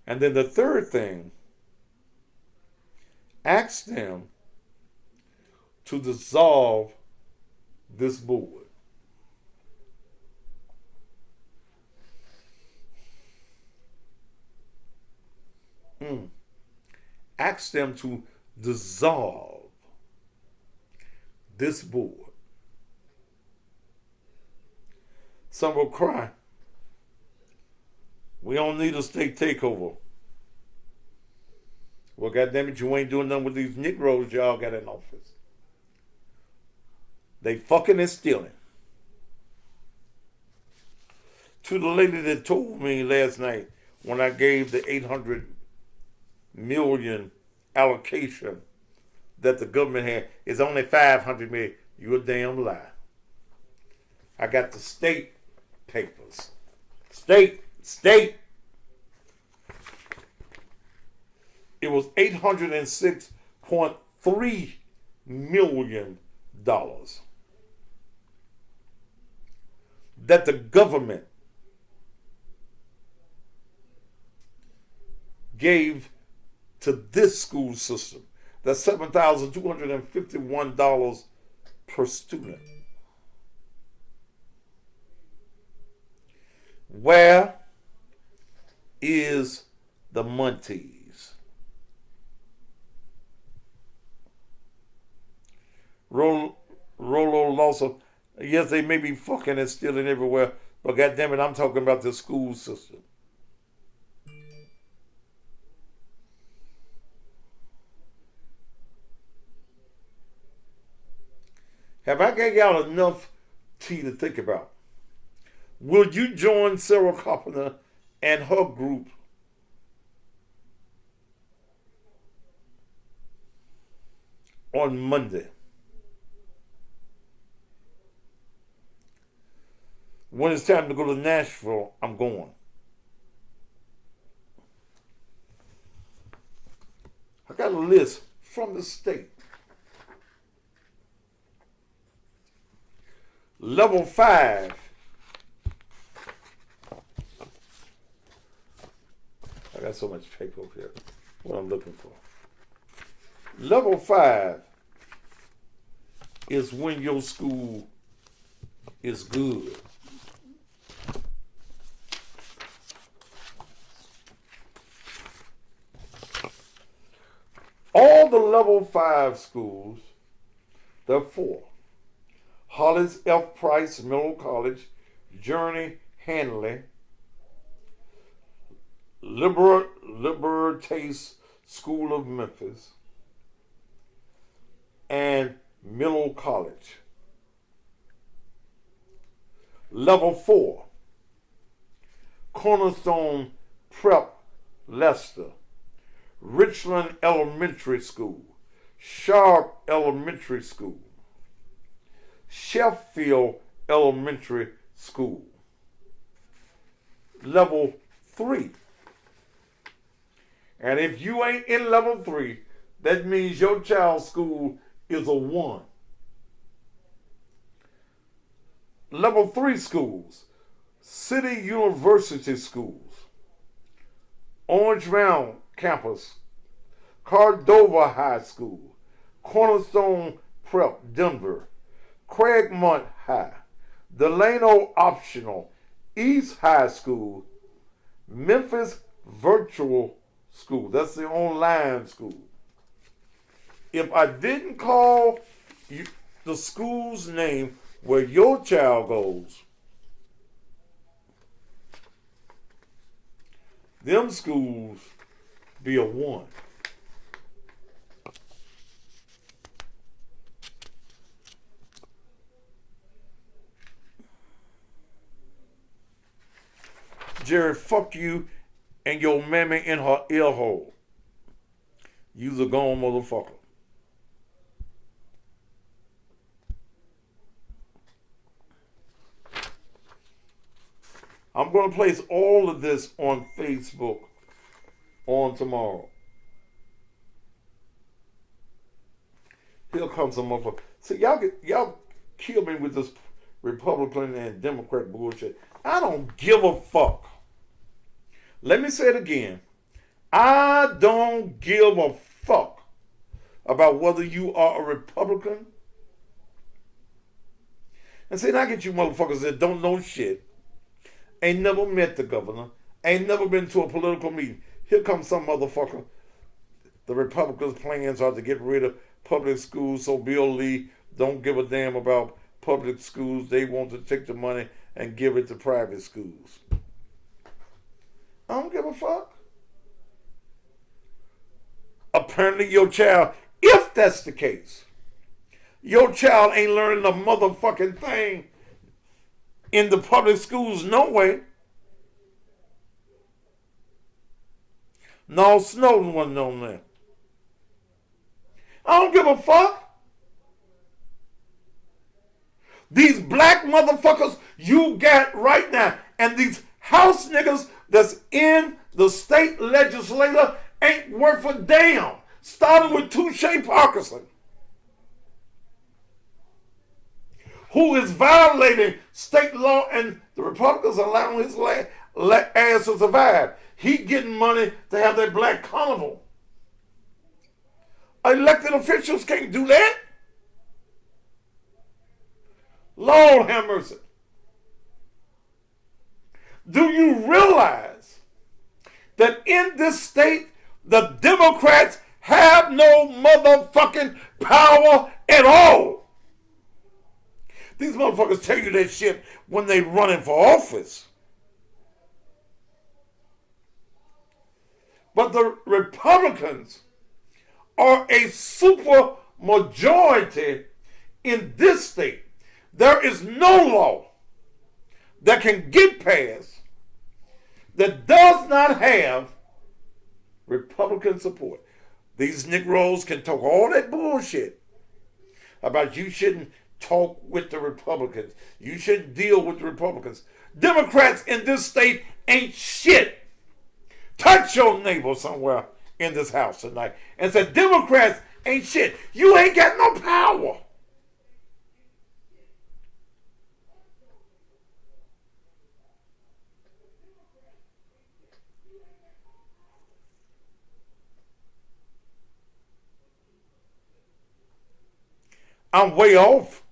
Speaker 10: And then the third thing, ask them to dissolve this board. Ask them to dissolve this board. Some will cry, we don't need a state takeover. Well, goddammit, you ain't doing nothing with these Negroes y'all got in office. They fucking and stealing. To the lady that told me last night when I gave the $800 million allocation that the government had, is only $500 million. You a damn lie. I got the state papers. State. It was $806.3 million that the government gave to this school system. That's $7,251 per student. Where is the Montees? Rollo Lawson, yes, they may be fucking and stealing everywhere, but goddammit, I'm talking about the school system. Have I got y'all enough tea to think about? Will you join Sarah Carpenter and her group on Monday? When it's time to go to Nashville, I'm going. I got a list from the state. Level 5. I got so much paper here. What I'm looking for. Level 5 is when your school is good. All the level 5 schools, there are 4. Hollis F. Price Middle College, Journey Hanley, Libertas School of Memphis, and Middle College. Level 4, Cornerstone Prep Leicester, Richland Elementary School, Sharp Elementary School, Sheffield Elementary School. Level 3. And if you ain't in level 3, that means your child's school is a 1. Level 3 schools, City University Schools, Orange Mound Campus, Cordova High School, Cornerstone Prep Denver, Craigmont High, Delano Optional, East High School, Memphis Virtual School. That's the online school. If I didn't call the school's name where your child goes, them schools be a 1. Jerry, fuck you and your mammy in her ear hole. You's a gone motherfucker. I'm going to place all of this on Facebook on tomorrow. Here comes some motherfucker. See, y'all kill me with this Republican and Democrat bullshit. I don't give a fuck. Let me say it again. I don't give a fuck about whether you are a Republican. And see, I get you motherfuckers that don't know shit, ain't never met the governor, ain't never been to a political meeting. Here comes some motherfucker. The Republicans' plans are to get rid of public schools, so Bill Lee don't give a damn about public schools. They want to take the money and give it to private schools. I don't give a fuck. Apparently your child, if that's the case, your child ain't learning a motherfucking thing in the public schools, no way. No, Snowden wasn't on there. I don't give a fuck. These black motherfuckers you got right now, and these house niggas that's in the state legislature ain't worth a damn. Starting with Touche Parkinson, who is violating state law, and the Republicans allowing his ass to survive. He getting money to have that black carnival. Elected officials can't do that. Lord have mercy. Do you realize that in this state, the Democrats have no motherfucking power at all? These motherfuckers tell you that shit when they running for office. But the Republicans are a super majority in this state. There is no law that can get passed that does not have Republican support. These Negroes can talk all that bullshit about you shouldn't talk with the Republicans. You shouldn't deal with the Republicans. Democrats in this state ain't shit. Touch your neighbor somewhere in this house tonight and say, Democrats ain't shit. You ain't got no power. I'm way off.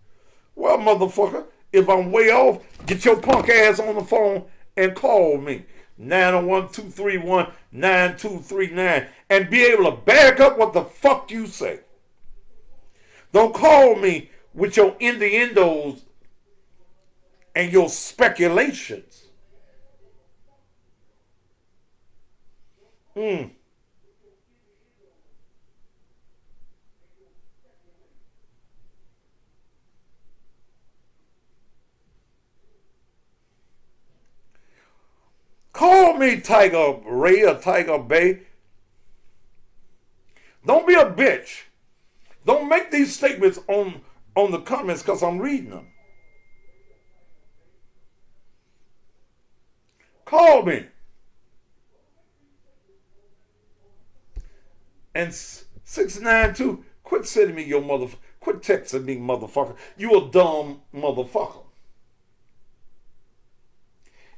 Speaker 10: Well, motherfucker, if I'm way off, get your punk ass on the phone and call me. 901-231-9239 and be able to back up what the fuck you say. Don't call me with your innuendos and your speculations. Call me Tiger Ray or Tiger Bay. Don't be a bitch. Don't make these statements on the comments because I'm reading them. Call me. And 692, quit sending me your quit texting me, motherfucker. You a dumb motherfucker.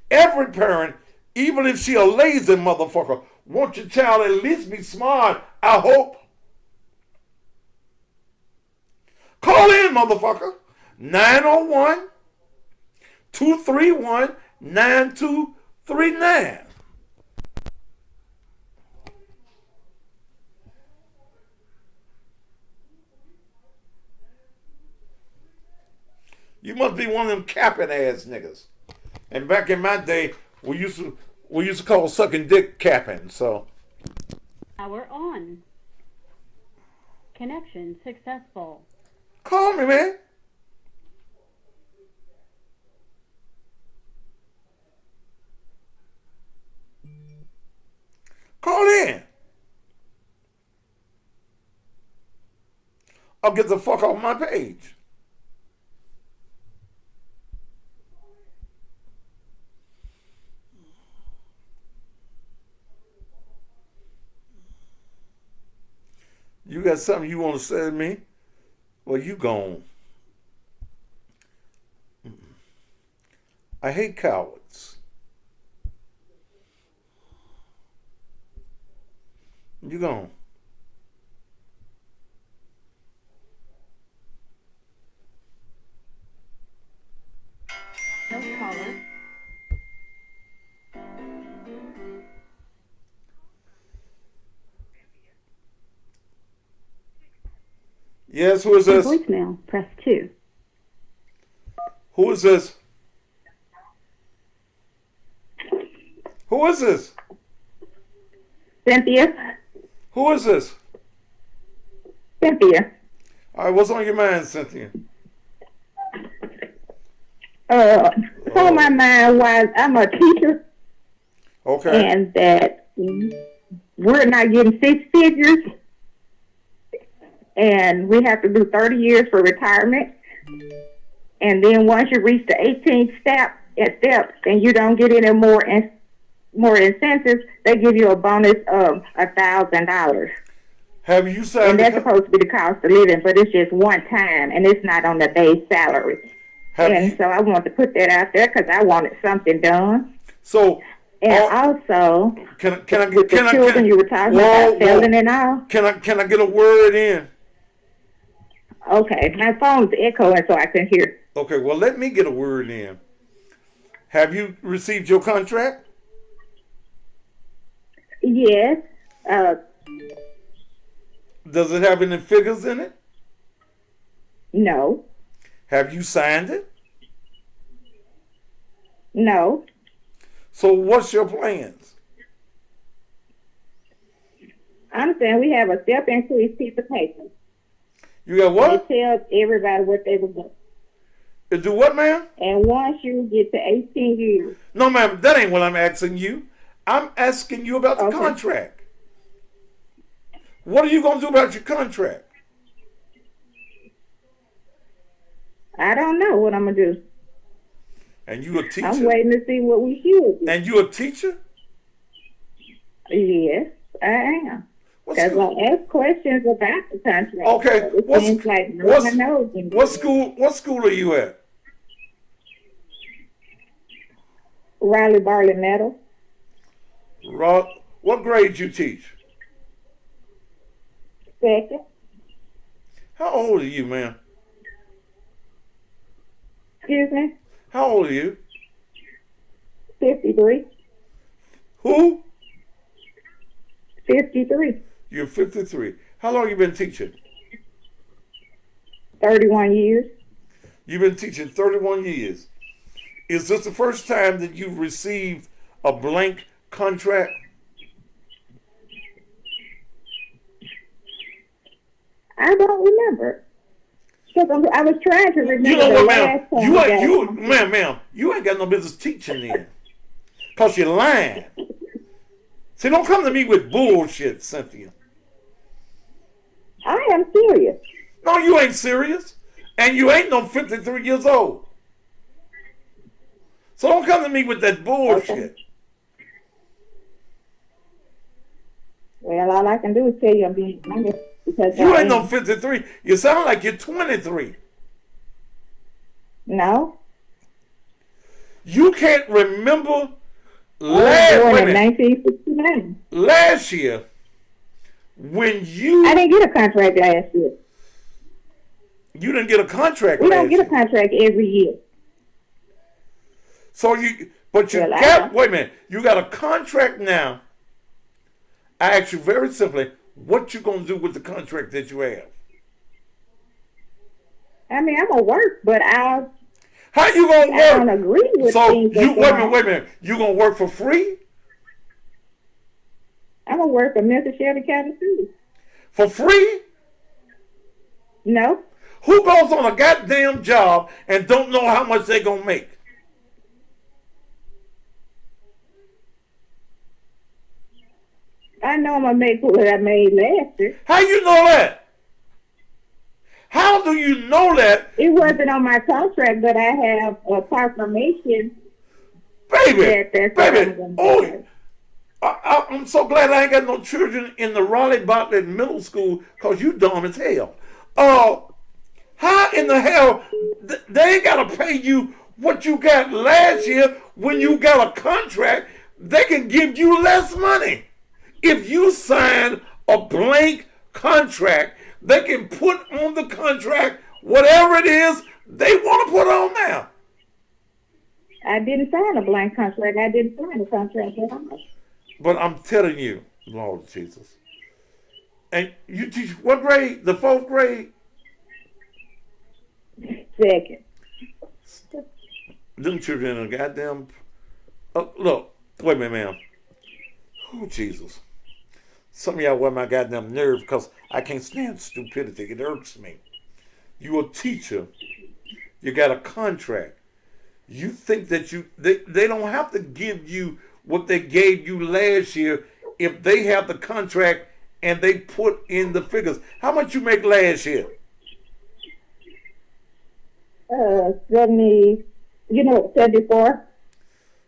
Speaker 10: Every parent, even if she a lazy motherfucker, want your child at least be smart, I hope. Call in, motherfucker. 901-231-9239. You must be one of them capping ass niggas. And back in my day, we used to call sucking dick capping, so.
Speaker 11: Power on. Connection successful.
Speaker 10: Call me, man. Call in. I'll get the fuck off my page. You got something you want to say to me? Well, you gone. I hate cowards. You gone.
Speaker 11: No caller.
Speaker 10: Yes, who is this?
Speaker 11: Voicemail, press 2.
Speaker 10: Who is this? Who is this?
Speaker 12: Cynthia.
Speaker 10: Who is this?
Speaker 12: Cynthia.
Speaker 10: All right, what's on your mind, Cynthia?
Speaker 12: On my mind was I'm a teacher.
Speaker 10: Okay.
Speaker 12: And that we're not getting 6 figures. And we have to do 30 years for retirement. And then once you reach the 18th step, and you don't get any more incentives, they give you a bonus of $1,000.
Speaker 10: Have you signed?
Speaker 12: And that's supposed to be the cost of living, but it's just one time, and it's not on the base salary. So I want to put that out there because I wanted something done.
Speaker 10: So
Speaker 12: And also,
Speaker 10: can I
Speaker 12: with the children you were talking about, selling and all.
Speaker 10: Can I get a word in?
Speaker 12: Okay, my phone's echoing, so I couldn't hear.
Speaker 10: Okay, well, let me get a word in. Have you received your contract?
Speaker 12: Yes.
Speaker 10: Does it have any figures in it?
Speaker 12: No.
Speaker 10: Have you signed it?
Speaker 12: No.
Speaker 10: So what's your plans?
Speaker 12: I'm saying we have a self-increase piece of paper.
Speaker 10: You got what?
Speaker 12: It tells everybody what they will do.
Speaker 10: It do what, ma'am?
Speaker 12: And once you get to 18 years.
Speaker 10: No, ma'am, that ain't what I'm asking you. I'm asking you about the contract. What are you going to do about your contract?
Speaker 12: I don't know what I'm going to do.
Speaker 10: And you a teacher?
Speaker 12: I'm waiting to see what we should do.
Speaker 10: And you a teacher?
Speaker 12: Yes, I am. Because I ask questions about the contract.
Speaker 10: Okay. What school are you at?
Speaker 12: Riley Barley Meadow.
Speaker 10: What grade you teach?
Speaker 12: Second.
Speaker 10: How old are you, ma'am?
Speaker 12: Excuse me?
Speaker 10: How old are you?
Speaker 12: 53.
Speaker 10: Who?
Speaker 12: 53.
Speaker 10: You're 53. How long you been teaching?
Speaker 12: 31 years.
Speaker 10: You've been teaching 31 years. Is this the first time that you've received a blank contract?
Speaker 12: I don't remember. Because I was trying to remember.
Speaker 10: You know what, ma'am?
Speaker 12: Ma'am,
Speaker 10: ma'am, you ain't got no business teaching then. Because you're lying. See, don't come to me with bullshit, Cynthia.
Speaker 12: I am serious.
Speaker 10: No, you ain't serious. And you ain't no 53 years old. So don't come to me with that bullshit.
Speaker 12: Okay. Well, all I can do is tell you I'm being honest. Because
Speaker 10: You ain't no 53. You sound like you're 23.
Speaker 12: No.
Speaker 10: You can't remember
Speaker 12: born in 1969.
Speaker 10: Last year, when you...
Speaker 12: I didn't get a contract last year.
Speaker 10: You didn't get a contract
Speaker 12: We
Speaker 10: last
Speaker 12: don't get a contract every year.
Speaker 10: So wait a minute. You got a contract now. I ask you very simply, what you gonna do with the contract that you have?
Speaker 12: I mean, I'm gonna work, but
Speaker 10: How you gonna work?
Speaker 12: I don't agree with things.
Speaker 10: So wait a minute. You gonna work for free?
Speaker 12: I'm gonna work for Memphis Shelby County too.
Speaker 10: For free?
Speaker 12: No.
Speaker 10: Who goes on a goddamn job and don't know how much they gonna make?
Speaker 12: I know I'm gonna make what I made last year.
Speaker 10: How you know that? How do you know that?
Speaker 12: It wasn't on my contract, but I have a confirmation.
Speaker 10: Baby, I'm so glad I ain't got no children in the Raleigh Bartlett Middle School because you dumb as hell. How in the hell they ain't gotta pay you what you got last year when you got a contract? They can give you less money. If you sign a blank contract, they can put on the contract whatever it is they want to put on there.
Speaker 12: I didn't sign a blank contract. I didn't sign a contract at all.
Speaker 10: But I'm telling you, Lord Jesus. And you teach what grade? The 4th grade?
Speaker 12: Second.
Speaker 10: Them children are goddamn... look, wait a minute, ma'am. Oh, Jesus. Some of y'all wear my goddamn nerves because I can't stand stupidity. It irks me. You a teacher. You got a contract. You think that they don't have to give you what they gave you last year if they have the contract and they put in the figures. How much you make last year?
Speaker 12: 74.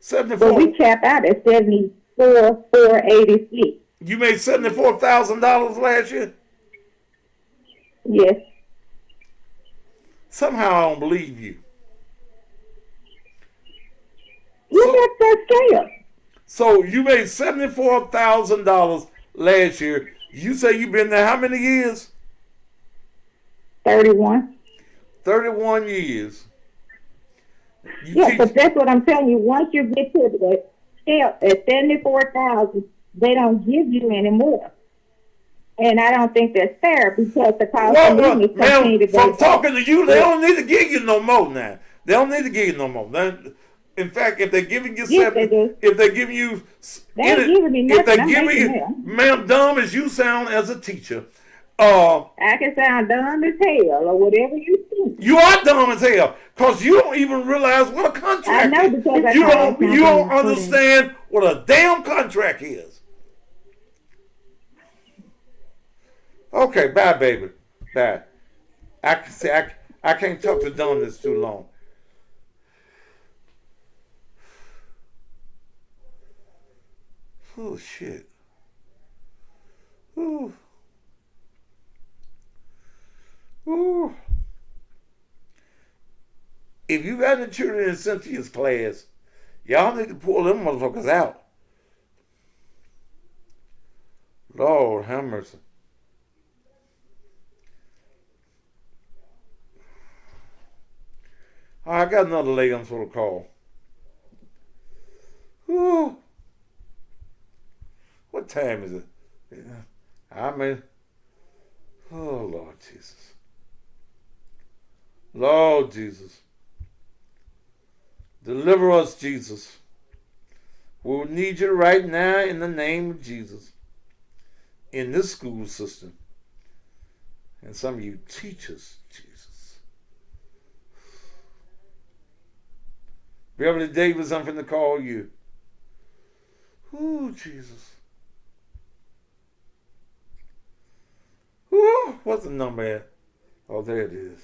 Speaker 10: 74.
Speaker 12: But we cap out at 74,486.
Speaker 10: You made $74,000 last year?
Speaker 12: Yes.
Speaker 10: Somehow I don't believe you.
Speaker 12: Look at that scale.
Speaker 10: So you made $74,000 last year. You say you've been there how many years?
Speaker 12: 31.
Speaker 10: 31 years.
Speaker 12: Yeah, but that's what I'm telling you. Once you get to the scale at 74,000, they don't give you any more. And I don't think that's fair because the cost of living is continue to go
Speaker 10: from
Speaker 12: up.
Speaker 10: talking to you, they don't need to give you no more now. They don't need to give you no more. In fact, if they're giving you
Speaker 12: Yes, they do.
Speaker 10: if they're giving you,
Speaker 12: They ain't giving me
Speaker 10: if they're
Speaker 12: nothing. I'm
Speaker 10: giving
Speaker 12: making
Speaker 10: you,
Speaker 12: them.
Speaker 10: ma'am, dumb as you sound as a teacher,
Speaker 12: I can sound dumb as hell or whatever you think.
Speaker 10: you are dumb as hell because you don't even realize what a contract
Speaker 12: I know
Speaker 10: is.
Speaker 12: because I
Speaker 10: You
Speaker 12: called
Speaker 10: don't
Speaker 12: my
Speaker 10: you don't
Speaker 12: friend.
Speaker 10: understand what a damn contract is. Okay, bye, baby. Bye. I can say I can't talk to dumb this too long. Oh shit. Ooh. Ooh. If you got the children in Cynthia's class, y'all need to pull them motherfuckers out. Lord have mercy. I got another lady I'm supposed to call. Ooh. What time is it? I mean, oh Lord Jesus. Lord Jesus. Deliver us, Jesus. We will need you right now in the name of Jesus. In this school system. And some of you teachers, Jesus. Beverly Davis, I'm finna call you. Ooh, Jesus. Ooh, what's the number at? Oh, there it is.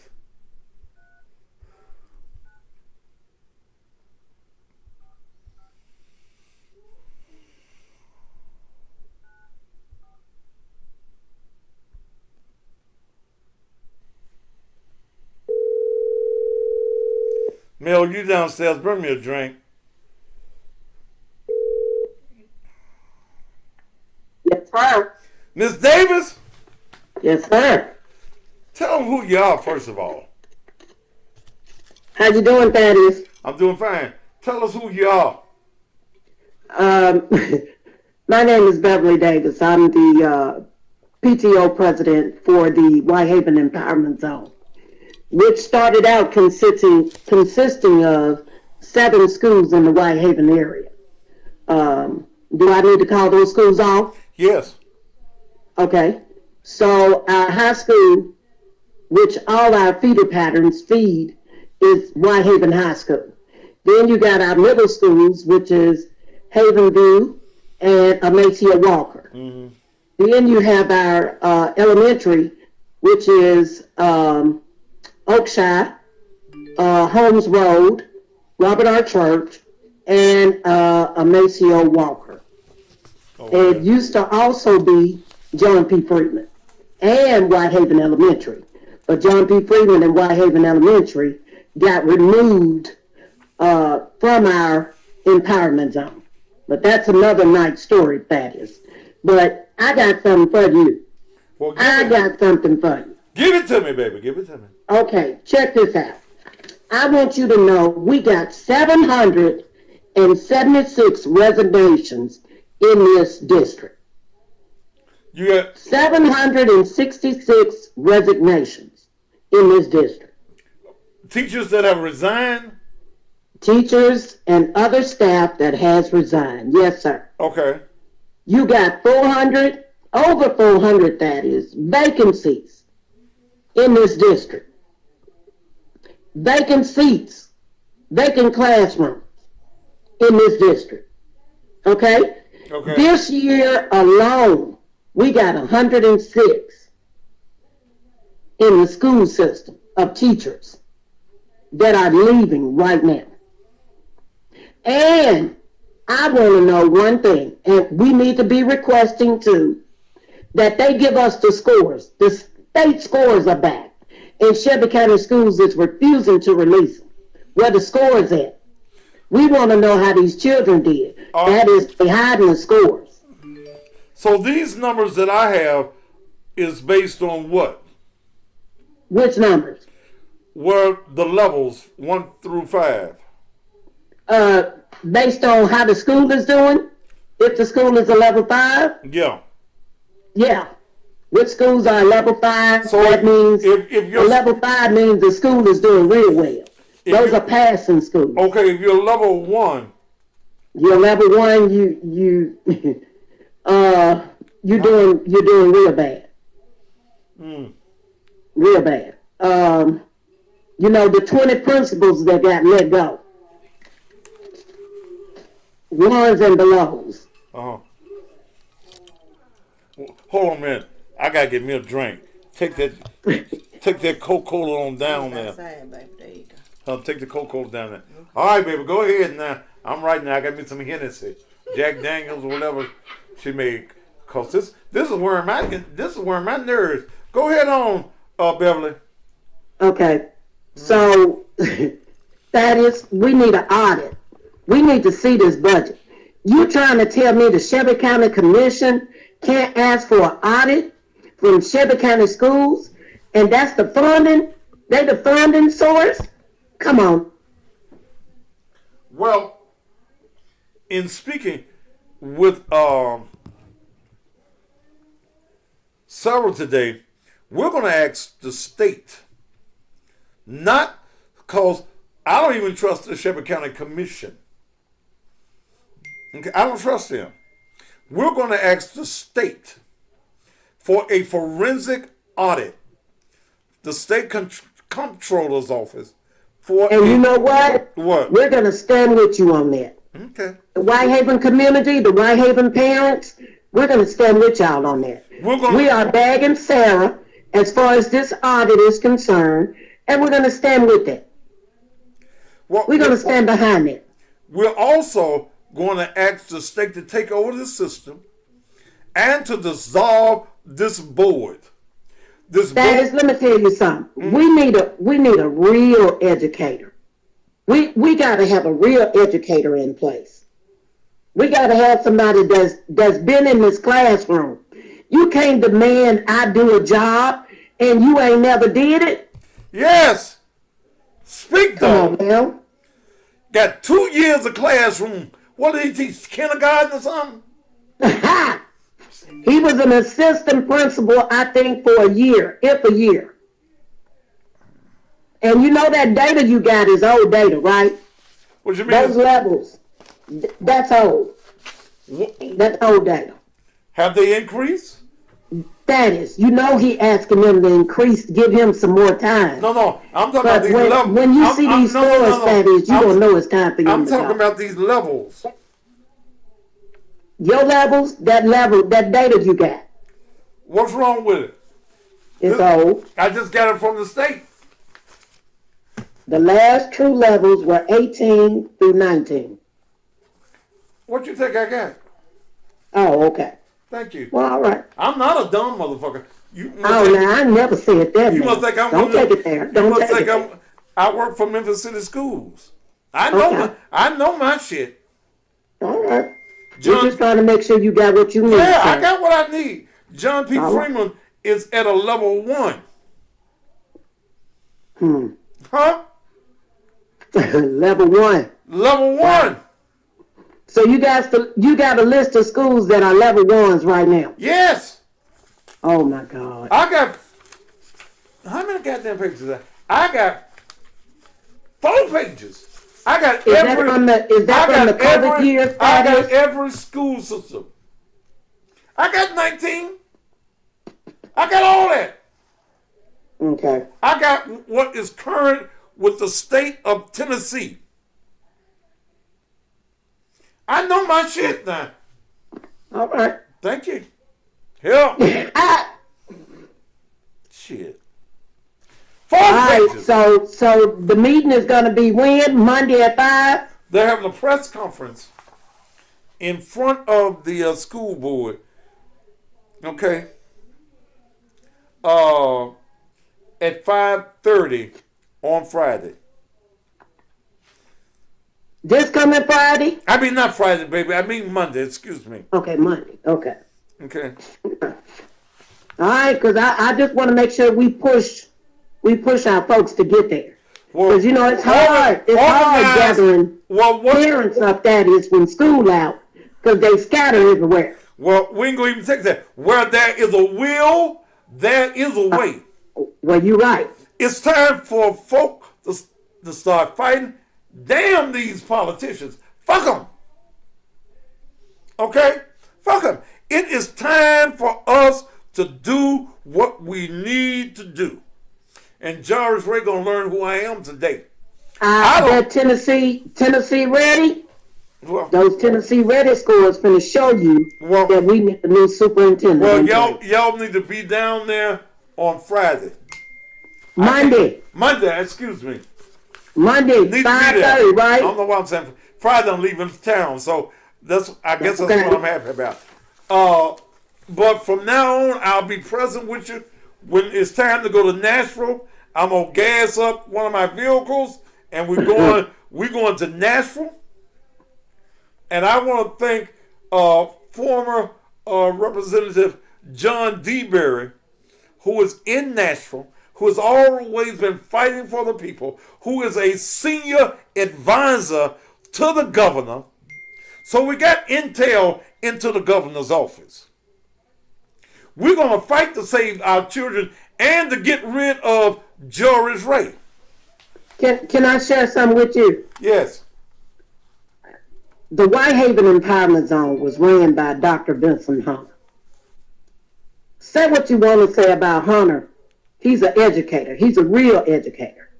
Speaker 10: Mel, you downstairs. Bring me a drink.
Speaker 13: Yes, sir.
Speaker 10: Miss Davis?
Speaker 13: Yes, sir.
Speaker 10: Tell them who you are, first of all.
Speaker 13: How you doing, Thaddeus?
Speaker 10: I'm doing fine. Tell us who you are.
Speaker 13: My name is Beverly Davis. I'm the PTO president for the Whitehaven Empowerment Zone, which started out consisting of 7 schools in the Whitehaven area. Do I need to call those schools off?
Speaker 10: Yes.
Speaker 13: Okay. So our high school, which all our feeder patterns feed, is Whitehaven High School. Then you got our middle schools, which is Haven View and Amacia Walker.
Speaker 10: Mm-hmm.
Speaker 13: Then you have our elementary, which is Oakshire, Holmes Road, Robert R. Church, and Amacio Walker.
Speaker 10: Okay.
Speaker 13: It used to also be John P. Freeman and Whitehaven Elementary. But John P. Freeman and Whitehaven Elementary got removed from our empowerment zone. But that's another night story, Thaddeus. But I got something for you.
Speaker 10: Well,
Speaker 13: got something for you.
Speaker 10: Give it to me, baby. Give it to me.
Speaker 13: Okay, check this out. I want you to know we got 776 resignations in this district.
Speaker 10: You got
Speaker 13: 766 resignations in this district.
Speaker 10: teachers that have resigned?
Speaker 13: Teachers and other staff that has resigned. Yes, sir.
Speaker 10: Okay.
Speaker 13: You got over 400, that is, vacancies in this district. Vacant seats, vacant classrooms in this district. Okay?
Speaker 10: Okay.
Speaker 13: This year alone, we got 106 in the school system of teachers that are leaving right now. And I want to know one thing, and we need to be requesting too, that they give us the scores. The state scores are back. And Shelby County Schools is refusing to release them. Where the scores at? We want to know how these children did. That is, they hiding the scores.
Speaker 10: So these numbers that I have is based on what?
Speaker 13: Which numbers?
Speaker 10: Were the levels 1 through 5?
Speaker 13: Based on how the school is doing. If the school is a level 5.
Speaker 10: Yeah.
Speaker 13: Yeah. Which schools are level 5?
Speaker 10: So
Speaker 13: that means
Speaker 10: if
Speaker 13: a level 5 means the school is doing real well. Those are passing schools.
Speaker 10: Okay, if you're level 1.
Speaker 13: You're level 1. You're doing real bad. Real bad. The 20 principals that got let go. Ones and belows.
Speaker 10: Hold on a minute. I gotta get me a drink. Take that Coca-Cola on down there. Take the Coca-Cola down there. All right, baby, go ahead now. I'm right now. I got me some Hennessy, Jack Daniels, or whatever she made. Cause this is wearing my nerves. Go ahead on, Beverly.
Speaker 13: Okay, so Thaddeus, we need an audit. We need to see this budget. You trying to tell me the Shelby County Commission can't ask for an audit from Shelby County schools, and that's the funding? They the funding source? Come on.
Speaker 10: Well, in speaking with several today, we're going to ask the state, not because I don't even trust the Shelby County Commission. Okay, I don't trust them. We're going to ask the state for a forensic audit, the state comptroller's office.
Speaker 13: And you know what?
Speaker 10: What?
Speaker 13: We're going to stand with you on that.
Speaker 10: Okay.
Speaker 13: The Whitehaven community, the Whitehaven parents, we're going to stand with y'all on that. We are bagging Sarah as far as this audit is concerned, and we're going to stand with it. We're going to stand behind it.
Speaker 10: We're also going to ask the state to take over the system and to dissolve this board.
Speaker 13: Let me tell you something. Mm-hmm. We need a real educator. We got to have a real educator in place. We got to have somebody that's been in this classroom. You can't demand I do a job and you ain't never did it.
Speaker 10: Yes. Speak though.
Speaker 13: Come on, man.
Speaker 10: Got 2 years of classroom. What did he teach? Kindergarten or something?
Speaker 13: He was an assistant principal, I think, for a year, if a year. And you know that data you got is old data, right?
Speaker 10: What you mean?
Speaker 13: Those levels, that's old. That's old data.
Speaker 10: Have they increased?
Speaker 13: That is, he asking them to increase, give him some more time.
Speaker 10: No, I'm talking about these levels.
Speaker 13: When you see these scores, Thaddeus, you don't know it's time for you.
Speaker 10: I'm talking about these levels.
Speaker 13: Your levels, that data you got.
Speaker 10: What's wrong with it?
Speaker 13: It's old.
Speaker 10: I just got it from the state.
Speaker 13: The last true levels were 18 through 19.
Speaker 10: What you think I got?
Speaker 13: Oh, okay.
Speaker 10: Thank you.
Speaker 13: Well, all right.
Speaker 10: I'm not a dumb motherfucker.
Speaker 13: I never said that.
Speaker 10: You must think I'm.
Speaker 13: Don't take it there. Don't take it there.
Speaker 10: I work for Memphis City Schools. I know my shit.
Speaker 13: All right. You're just trying to make sure you got what you need.
Speaker 10: Yeah, I got what I need. John P. Freeman is at a level 1. Huh?
Speaker 13: Level 1.
Speaker 10: Level 1.
Speaker 13: So you got a list of schools that are level 1s right now.
Speaker 10: Yes.
Speaker 13: Oh my God.
Speaker 10: I got how many goddamn pages? I got 4 pages. I got
Speaker 13: Is that from the COVID year?
Speaker 10: I got every school system. I got 19. I got all that.
Speaker 13: Okay.
Speaker 10: I got what is current with the state of Tennessee. I know my shit now.
Speaker 13: All right.
Speaker 10: Thank you. Help. Shit. 4 pages.
Speaker 13: So the meeting is going to be when? Monday at 5?
Speaker 10: They're having a press conference in front of the school board. Okay. At 5:30 on Friday.
Speaker 13: This coming Friday?
Speaker 10: I mean, not Friday, baby. I mean Monday. Excuse me.
Speaker 13: Okay, Monday. Okay.
Speaker 10: Okay.
Speaker 13: All right, because I just want to make sure we push our folks to get there. Because, you know, it's hard. It's hard gathering parents up, that is, when school out, because they scatter everywhere.
Speaker 10: Well, we ain't going to even take that. Where there is a will, there is a way.
Speaker 13: Well, you're right.
Speaker 10: It's time for folk to start fighting. Damn these politicians. Fuck them. Okay? Fuck them. It is time for us to do what we need to do. And Jarvis Ray gonna learn who I am today.
Speaker 13: That Tennessee ready?
Speaker 10: Well,
Speaker 13: those Tennessee Ready scores finna show you that we need a new superintendent.
Speaker 10: Well, y'all need to be down there on Friday.
Speaker 13: Monday,
Speaker 10: excuse me.
Speaker 13: Monday, 5:30, right?
Speaker 10: I don't know why I'm saying Friday. I'm leaving town, so I guess that's what I'm happy about. But from now on, I'll be present with you when it's time to go to Nashville. I'm gonna gas up one of my vehicles, and we're going to Nashville. And I want to thank former Representative John DeBerry, who is in Nashville, who has always been fighting for the people, who is a senior advisor to the governor. So we got intel into the governor's office. We're going to fight to save our children and to get rid of Jarvis Ray.
Speaker 13: Can I share something with you?
Speaker 10: Yes.
Speaker 13: The Whitehaven Empowerment Zone was ran by Dr. Vincent Hunter. Say what you want to say about Hunter. He's an educator. He's a real educator.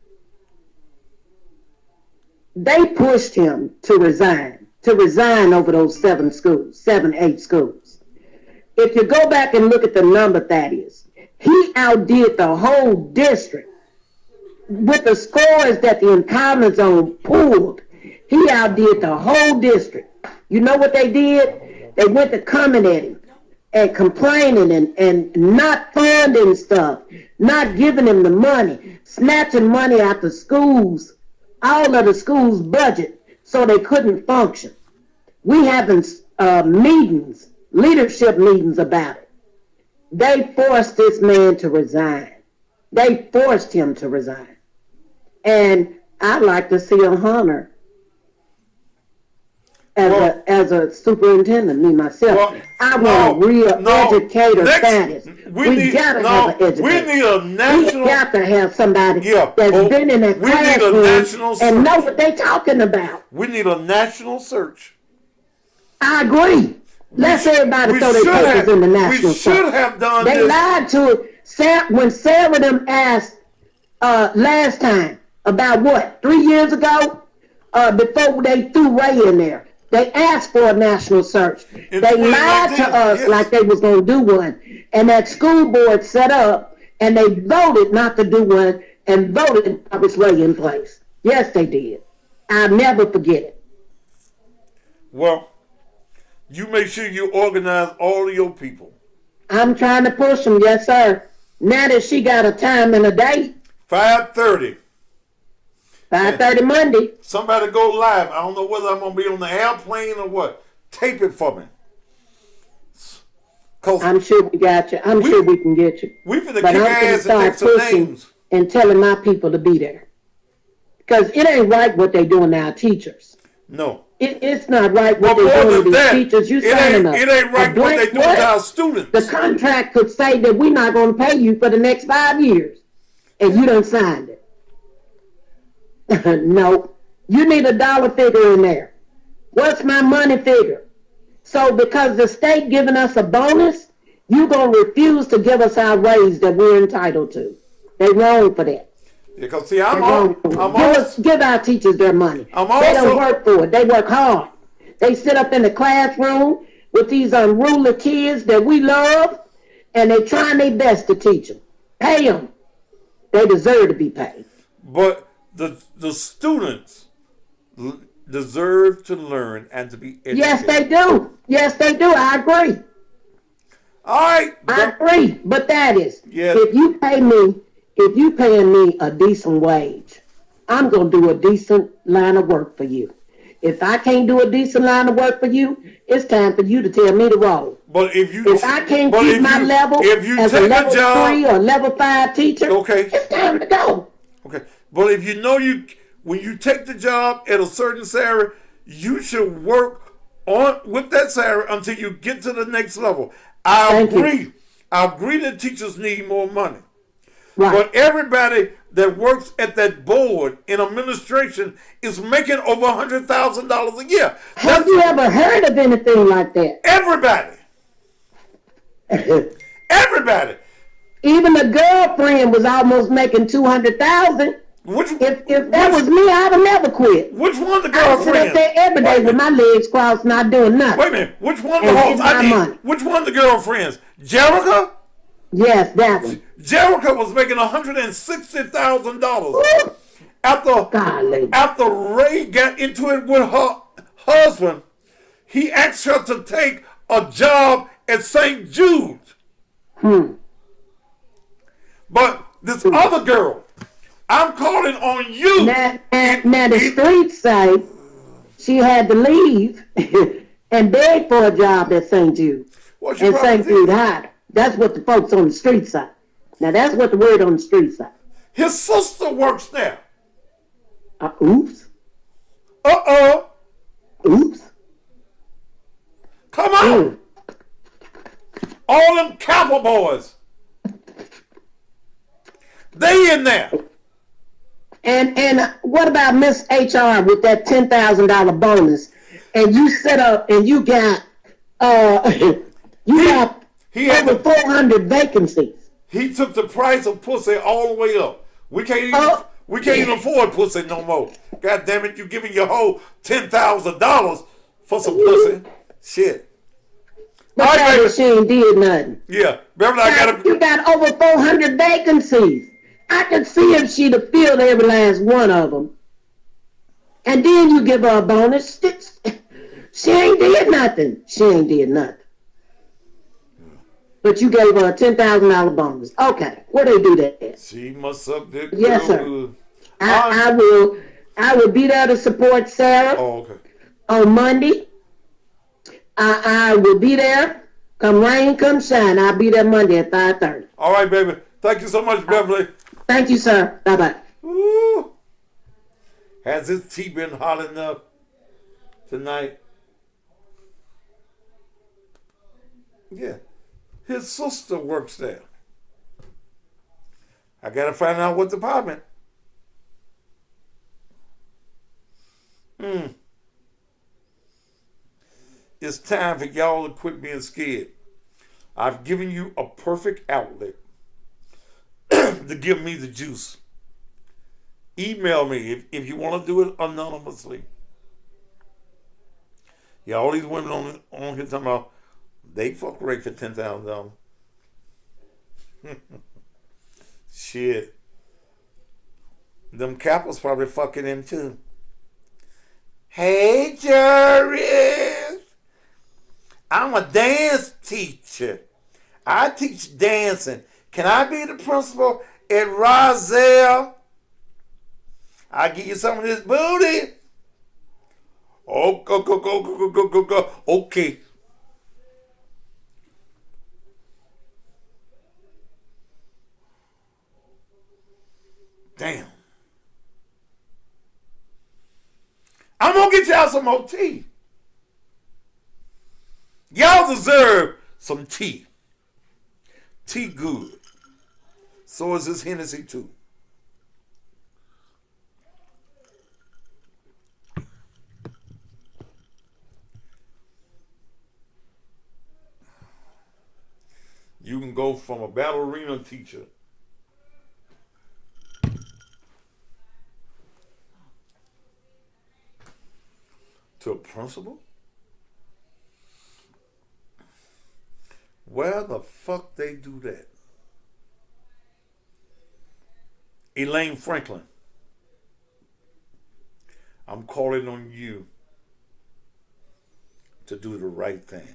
Speaker 13: They pushed him to resign over those 8 schools. If you go back and look at the number, that is, he outdid the whole district. With the scores that the Empowerment Zone pulled, he outdid the whole district. You know what they did? They went to coming at him and complaining and not funding stuff, not giving him the money, snatching money out the schools, all of the schools' budget, so they couldn't function. We having leadership meetings about it. They forced this man to resign. They forced him to resign. And I'd like to see a Hunter as a superintendent, me myself. I want a real educator status. We gotta have an educator.
Speaker 10: We need a national.
Speaker 13: We got to have somebody that's been in that classroom and know what they talking about.
Speaker 10: We need a national search.
Speaker 13: I agree. Let's everybody throw their papers in the national search.
Speaker 10: We should have done
Speaker 13: this.
Speaker 10: They
Speaker 13: lied to it. When Sarah them asked last time about what, 3 years ago, before they threw Ray in there. They asked for a national search. They lied to us like they was going to do one. And that school board set up and they voted not to do one and voted Jarvis Ray in place. Yes, they did. I'll never forget it.
Speaker 10: Well, you make sure you organize all of your people.
Speaker 13: I'm trying to push them, yes, sir. Now that she got a time and a date.
Speaker 10: 5:30.
Speaker 13: 5:30 Monday.
Speaker 10: Somebody go live. I don't know whether I'm going to be on the airplane or what. Tape it for me.
Speaker 13: I'm sure we got you. I'm sure we can get you.
Speaker 10: We finna kick ass and take some names.
Speaker 13: And telling my people to be there. Because it ain't right what they doing to our teachers.
Speaker 10: No.
Speaker 13: It's not right what they're doing to these teachers. You signing up.
Speaker 10: It ain't right what they doing to our students.
Speaker 13: The contract could say that we're not going to pay you for the next 5 years. And you done signed it. No, you need a dollar figure in there. What's my money figure? So because the state giving us a bonus, you going to refuse to give us our raise that we're entitled to. They wrong for that.
Speaker 10: Because see,
Speaker 13: give our teachers their money. They don't work for it. They work hard. They sit up in the classroom with these unruly kids that we love, and they trying their best to teach them. Pay them. They deserve to be paid.
Speaker 10: But the students deserve to learn and to be educated.
Speaker 13: Yes, they do. Yes, they do. I agree.
Speaker 10: All right.
Speaker 13: I agree. But that is,
Speaker 10: yes.
Speaker 13: If you paying me a decent wage, I'm going to do a decent line of work for you. If I can't do a decent line of work for you, it's time for you to tell me the role.
Speaker 10: But
Speaker 13: if I can't keep my level as a level 3 or level 5 teacher, it's time to go.
Speaker 10: Okay, but if you know when you take the job at a certain salary, you should work on with that salary until you get to the next level. I agree that teachers need more money. Right. But everybody that works at that board in administration is making over $100,000 a year.
Speaker 13: Have you ever heard of anything like that?
Speaker 10: Everybody. Everybody.
Speaker 13: Even the girlfriend was almost making $200,000. If that was me, I'd have never quit.
Speaker 10: Which one the girlfriend?
Speaker 13: I sit up there every day with my legs crossed, not doing nothing.
Speaker 10: Wait a minute. Which one the host? Which one the girlfriends? Jerica?
Speaker 13: Yes, that one.
Speaker 10: Jerica was making $160,000 after Ray got into it with her husband. He asked her to take a job at St. Jude's. But this other girl, I'm calling on you.
Speaker 13: Now the streets say she had to leave and beg for a job at St. Jude's and St. Jude High. That's what the folks on the street say. Now that's what the word on the street say.
Speaker 10: His sister works there.
Speaker 13: Oops. Oops.
Speaker 10: Come on. All them Kappa boys. They in there.
Speaker 13: And what about Miss HR with that $10,000 bonus? And you set up and you got over 400 vacancies.
Speaker 10: He took the price of pussy all the way up. We can't even afford pussy no more. God damn it, you giving your whole $10,000 for some pussy. Shit.
Speaker 13: But that she ain't did nothing.
Speaker 10: Yeah. Remember
Speaker 13: you got over 400 vacancies. I could see if she'd have filled every last one of them. And then you give her a bonus. She ain't did nothing. She ain't did nothing. But you gave her a $10,000 bonus. Okay, where they do that?
Speaker 10: She must suck dick.
Speaker 13: Yes, sir. I will be there to support Sarah.
Speaker 10: Oh, okay.
Speaker 13: On Monday. I will be there. Come rain, come shine. I'll be there Monday at 5:30.
Speaker 10: All right, baby. Thank you so much, Beverly.
Speaker 13: Thank you, sir. Bye-bye.
Speaker 10: Woo. Has his tea been hot enough tonight? Yeah. His sister works there. I got to find out what department. It's time for y'all to quit being scared. I've given you a perfect outlet to give me the juice. Email me if you want to do it anonymously. Yeah, all these women on here talking about they fuck Ray for $10,000. Shit. Them Kappas probably fucking him too. Hey, Jerry. I'm a dance teacher. I teach dancing. Can I be the principal at Roselle? I'll give you some of this booty. Oh, go. Okay. Damn. I'm going to get y'all some more tea. Y'all deserve some tea. Tea good. So is this Hennessy too. You can go from a ballerina teacher to a principal? Where the fuck they do that? Elaine Franklin, I'm calling on you to do the right thing.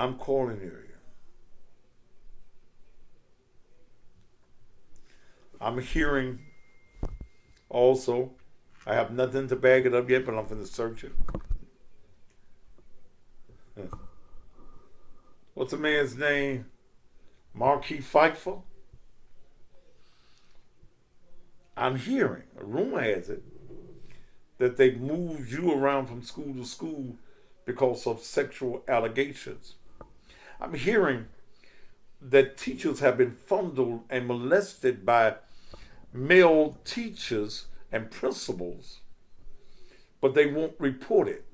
Speaker 10: I'm calling you. I'm hearing also, I have nothing to back it up yet, but I'm going to search it. What's the man's name? Marquis Fightful? I'm hearing, a rumor has it, that they moved you around from school to school because of sexual allegations. I'm hearing that teachers have been fondled and molested by male teachers and principals, but they won't report it.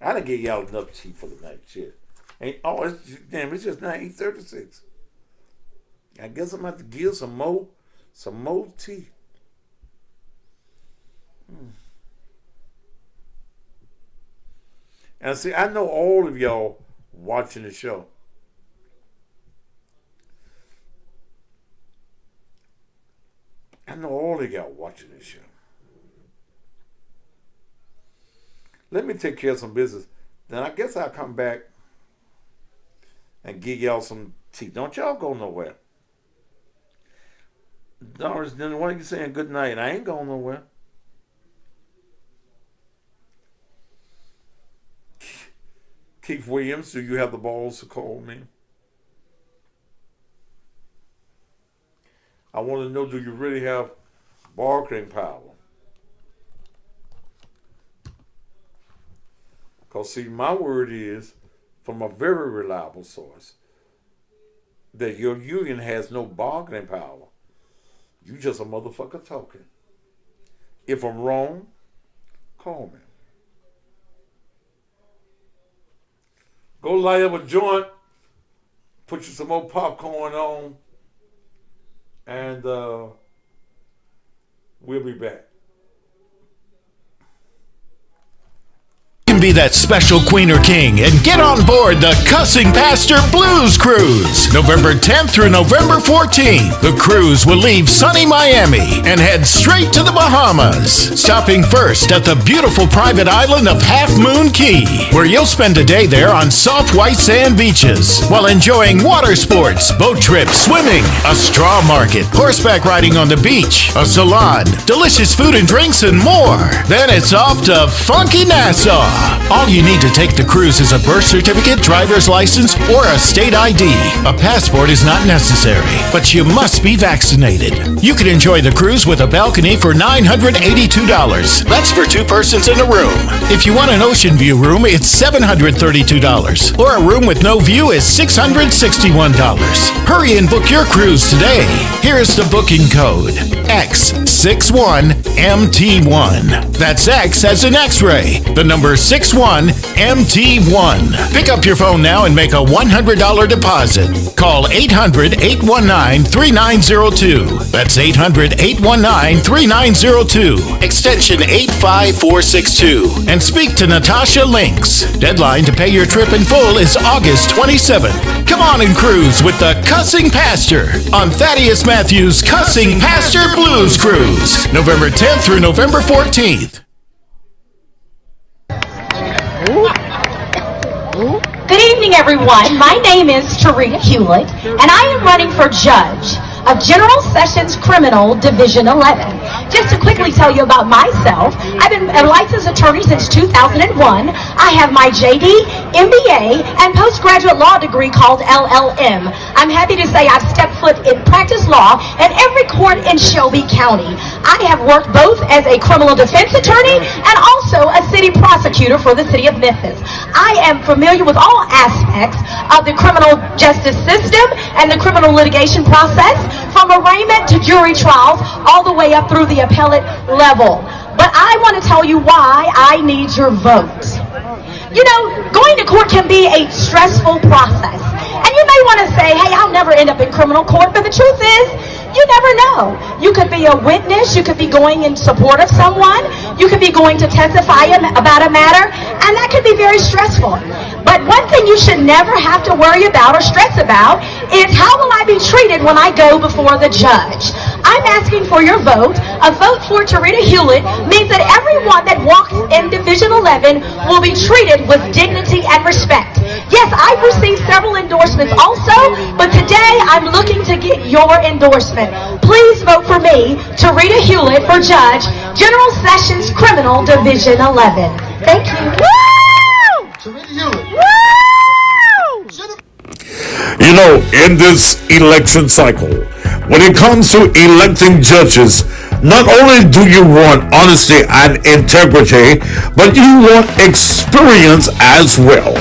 Speaker 10: I done gave y'all enough tea for the night, shit. It's just 9:36. I guess I'm about to give some more tea. And see, I know all of y'all watching the show. I know all of y'all watching this show. Let me take care of some business. Then I guess I'll come back and give y'all some tea. Don't y'all go nowhere. Doris, then why are you saying good night? I ain't going nowhere. Keith Williams, do you have the balls to call me? I want to know, do you really have bargaining power? Because, see, my word is, from a very reliable source, that your union has no bargaining power. You just a motherfucker talking. If I'm wrong, call me. Go light up a joint, put you some more popcorn on, and we'll be back.
Speaker 2: Be that special queen or king and get on board the Cussing Pastor Blues Cruise. November 10th through November 14th. The cruise will leave sunny Miami and head straight to the Bahamas, stopping first at the beautiful private island of Half Moon Key, where you'll spend a day there on soft white sand beaches while enjoying water sports, boat trips, swimming, a straw market, horseback riding on the beach, a salon, delicious food and drinks, and more. Then it's off to funky Nassau. All you need to take the cruise is a birth certificate, driver's license, or a state ID. A passport is not necessary, but you must be vaccinated. You can enjoy the cruise with a balcony for $982. That's for 2 persons in a room. If you want an ocean view room, it's $732. Or a room with no view is $661. Hurry and book your cruise today. Here's the booking code. X61MT1. That's X as in X-ray. The number 61MT1. Pick up your phone now and make a $100 deposit. Call 800-819-3902. That's 800-819-3902. Extension 85462. And speak to Natasha Links. Deadline to pay your trip in full is August 27th. Come on and cruise with the Cussing Pastor on Thaddeus Matthews' Cussing Pastor Blues Cruise. November 10th through November 14th.
Speaker 14: Good evening, everyone. My name is Tarita Hewlett, and I am running for judge of General Sessions Criminal Division 11. Just to quickly tell you about myself, I've been a licensed attorney since 2001. I have my JD, MBA, and postgraduate law degree called LLM. I'm happy to say I've stepped foot in practice law at every court in Shelby County. I have worked both as a criminal defense attorney and also a city prosecutor for the city of Memphis. I am familiar with all aspects of the criminal justice system and the criminal litigation process, from arraignment to jury trials, all the way up through the appellate level. But I want to tell you why I need your vote. You know, going to court can be a stressful process. And you may may want to say, hey, I'll never end up in criminal court, but the truth is, you never know. You could be a witness, you could be going in support of someone, you could be going to testify about a matter, and that could be very stressful. But one thing you should never have to worry about or stress about is how will I be treated when I go before the judge? I'm asking for your vote. A vote for Tarita Hewlett means that everyone that walks in Division 11 will be treated with dignity and respect. Yes, I've received several endorsements also, but today I'm looking to get your endorsement. Please vote for me, Tarita Hewlett, for Judge, General Sessions Criminal Division 11. Thank you. Woo!
Speaker 9: Tarita Hewlett.
Speaker 14: Woo!
Speaker 5: You know, in this election cycle, when it comes to electing judges, not only do you want honesty and integrity, but you want experience as well.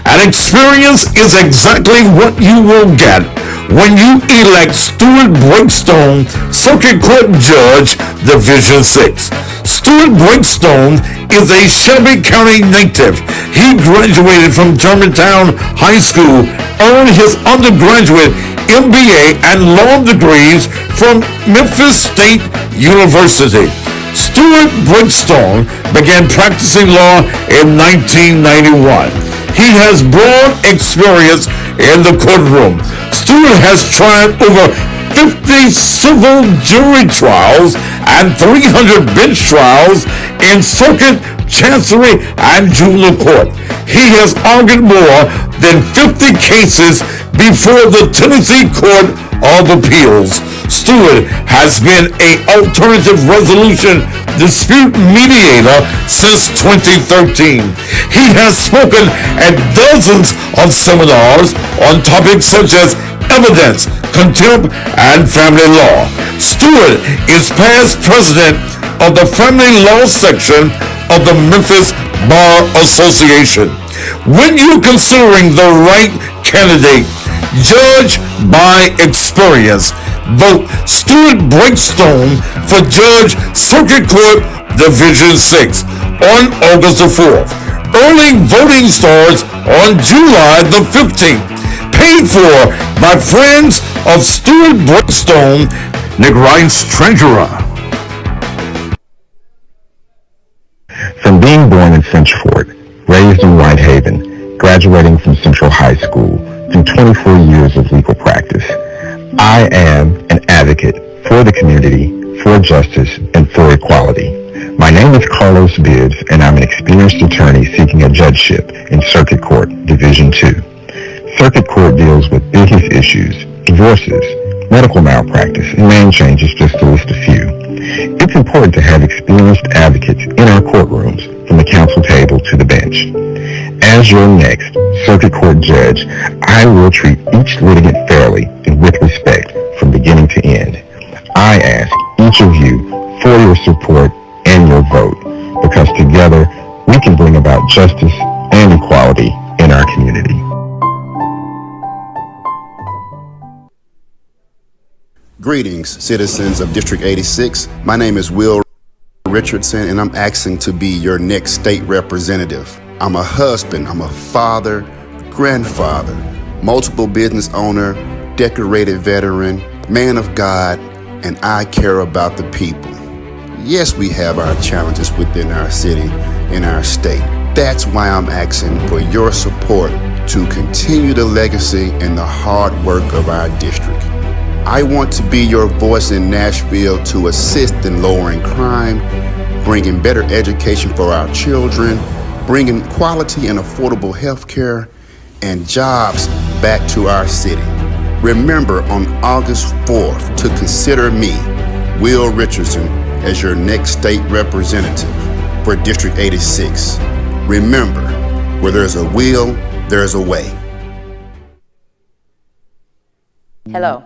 Speaker 5: And experience is exactly what you will get when you elect Stuart Breakstone, Circuit Court Judge, Division 6. Stuart Breakstone is a Shelby County native. He graduated from Germantown High School, earned his undergraduate MBA and law degrees from Memphis State University. Stuart Breakstone began practicing law in 1991. He has broad experience in the courtroom. Stuart has tried over 50 civil jury trials and 300 bench trials in circuit, chancery, and juvenile court. He has argued more than 50 cases before the Tennessee Court of Appeals. Stuart has been an alternative resolution dispute mediator since 2013. He has spoken at dozens of seminars on topics such as evidence, contempt, and family law. Stuart is past president of the family law section of the Memphis Bar Association. When you're considering the right candidate, judge by experience. Vote Stuart Breakstone for Judge, Circuit Court, Division 6 on August the 4th. Early voting starts on July the 15th. Paid for by friends of Stuart Breakstone, Nick Rice, Treasurer.
Speaker 15: From being born in Centrefort, raised in Whitehaven, graduating from Central High School, through 24 years of legal practice, I am an advocate for the community, for justice, and for equality. My name is Carlos Bibbs, and I'm an experienced attorney seeking a judgeship in Circuit Court, Division 2. Circuit Court deals with business issues, divorces, medical malpractice, and name changes, just to list a few. It's important to have experienced advocates in our courtrooms, from the counsel table to the bench. As your next Circuit Court judge, I will treat each litigant fairly and with respect from beginning to end. I ask each of you for your support and your vote, because together we can bring about justice and equality in our community.
Speaker 7: Greetings, citizens of District 86. My name is Will Richardson, and I'm asking to be your next state representative. I'm a husband, I'm a father, grandfather, multiple business owner, decorated veteran, man of God, and I care about the people. Yes, we have our challenges within our city and our state. That's why I'm asking for your support to continue the legacy and the hard work of our district. I want to be your voice in Nashville to assist in lowering crime, bringing better education for our children, bringing quality and affordable health care and jobs back to our city. Remember on August 4th to consider me, Will Richardson, as your next state representative for District 86. Remember, where there's a will, there's a way.
Speaker 6: Hello,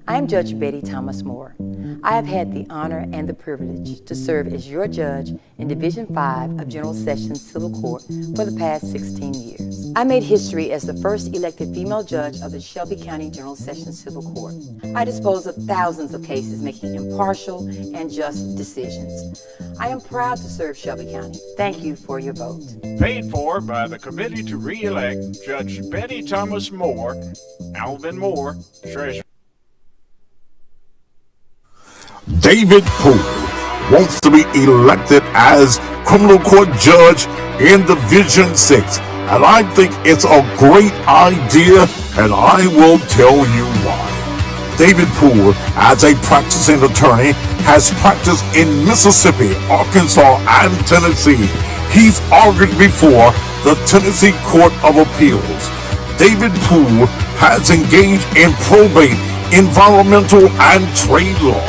Speaker 6: I am Judge Betty Thomas Moore. I have had the honor and the privilege to serve as your judge in Division 5 of General Sessions Civil Court for the past 16 years. I made history as the first elected female judge of the Shelby County General Sessions Civil Court. I disposed of thousands of cases making impartial and just decisions. I am proud to serve Shelby County. Thank you for your vote.
Speaker 1: Paid for by the committee to re-elect Judge Betty Thomas Moore, Alvin Moore, Treasurer.
Speaker 5: David Poole wants to be elected as criminal court judge in Division 6. And I think it's a great idea, and I will tell you why. David Poole, as a practicing attorney, has practiced in Mississippi, Arkansas, and Tennessee. He's argued before the Tennessee Court of Appeals. David Poole has engaged in probate, environmental, and trade law.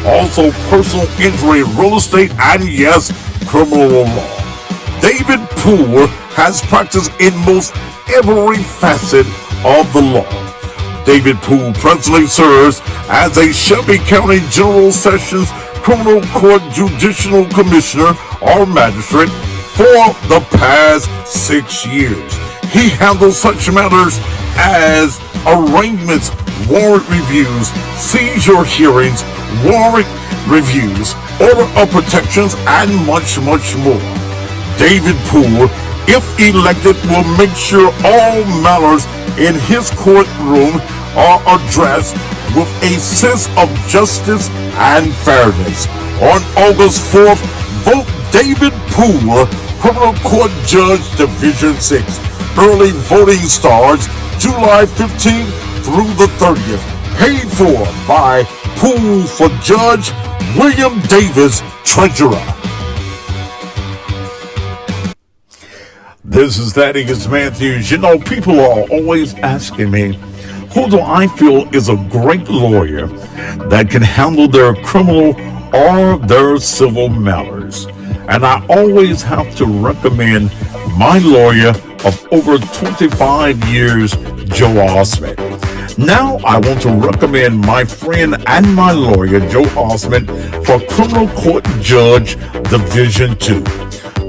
Speaker 5: Also personal injury, real estate, and yes, criminal law. David Poole has practiced in most every facet of the law. David Poole presently serves as a Shelby County General Sessions Criminal Court Judicial Commissioner or Magistrate for the past 6 years. He handles such matters as arraignments, warrant reviews, seizure hearings, warrant reviews, order of protections, and much, much more. David Poole, if elected, will make sure all matters in his courtroom are addressed with a sense of justice and fairness. On August 4th, vote David Poole, Criminal Court Judge, Division 6. Early voting starts July 15th through the 30th. Paid for by Poole for Judge, William Davis, Treasurer. This is Thaddeus Matthews. You know, people are always asking me, who do I feel is a great lawyer that can handle their criminal or their civil matters? And I always have to recommend my lawyer of over 25 years, Joe Osmond. Now I want to recommend my friend and my lawyer, Joe Osmond, for Criminal Court Judge, Division 2.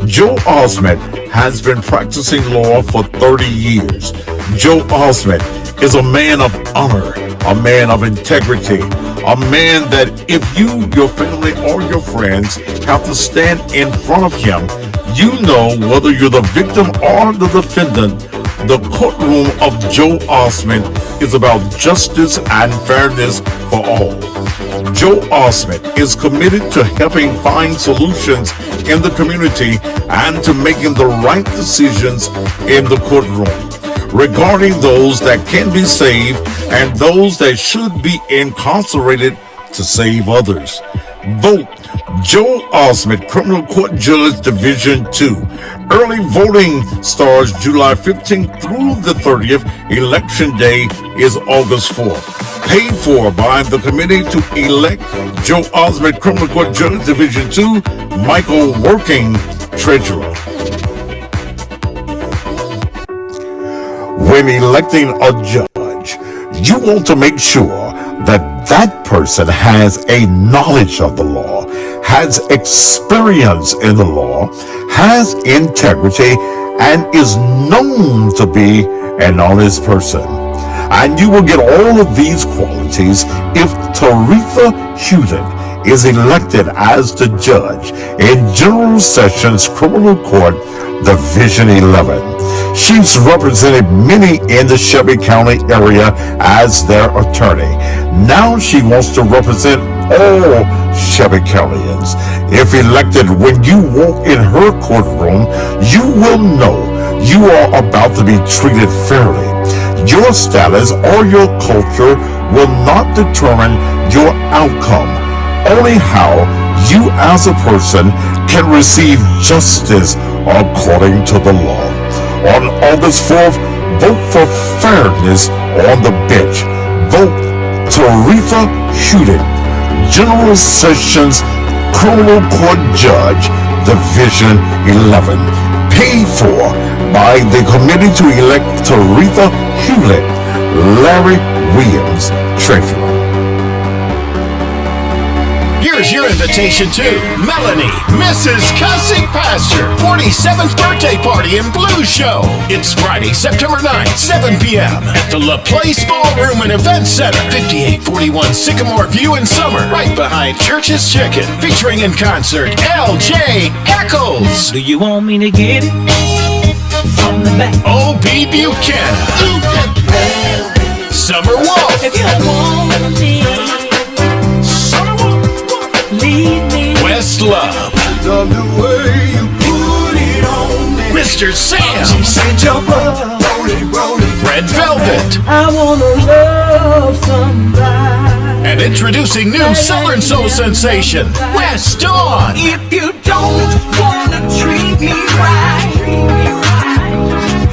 Speaker 5: Joe Osmond has been practicing law for 30 years. Joe Osmond is a man of honor, a man of integrity, a man that if you, your family, or your friends have to stand in front of him, you know whether you're the victim or the defendant, the courtroom of Joe Osmond is about justice and fairness for all. Joe Osmond is committed to helping find solutions in the community and to making the right decisions in the courtroom regarding those that can be saved and those that should be incarcerated to save others. Vote Joe Osmond, Criminal Court Judge, Division 2. Early voting starts July 15th through the 30th. Election day is August 4th. Paid for by the committee to elect Joe Osmond, Criminal Court Judge, Division 2, Michael Working, Treasurer. When electing a judge, you want to make sure that that person has a knowledge of the law, has experience in the law, has integrity, and is known to be an honest person. And you will get all of these qualities if Taretha Hewlett is elected as the judge in General Sessions Criminal Court, Division 11. She's represented many in the Shelby County area as their attorney. Now she wants to represent all Shelby Countyans. If elected, when you walk in her courtroom, you will know you are about to be treated fairly. Your status or your culture will not determine your outcome. Only how you as a person can receive justice according to the law. On August 4th, vote for fairness on the bench. Vote Taretha Hewlett, General Sessions Criminal Court Judge, Division 11. Paid for by the committee to elect Taretha Hewlett, Larry Williams, Treasurer.
Speaker 2: Here's your invitation to Melanie, Mrs. Cussing Pastor, 47th birthday party and blues show. It's Friday, September 9th, 7 p.m. at the LaPlace Ballroom and Event Center, 5841 Sycamore View in Summer, right behind Church's Chicken, featuring in concert L.J. Eccles.
Speaker 3: Do you want me to get it from the back?
Speaker 2: O.B. Buchanan, Summer Wolf,
Speaker 3: If you want me, leave me.
Speaker 2: Questlove,
Speaker 9: Love the way you put it on me.
Speaker 2: Mr. Sam,
Speaker 9: She said jump up, roll it.
Speaker 2: Red Velvet,
Speaker 3: I wanna love somebody.
Speaker 2: and introducing new Southern Soul sensation, West Dawn.
Speaker 3: If you don't wanna treat me right,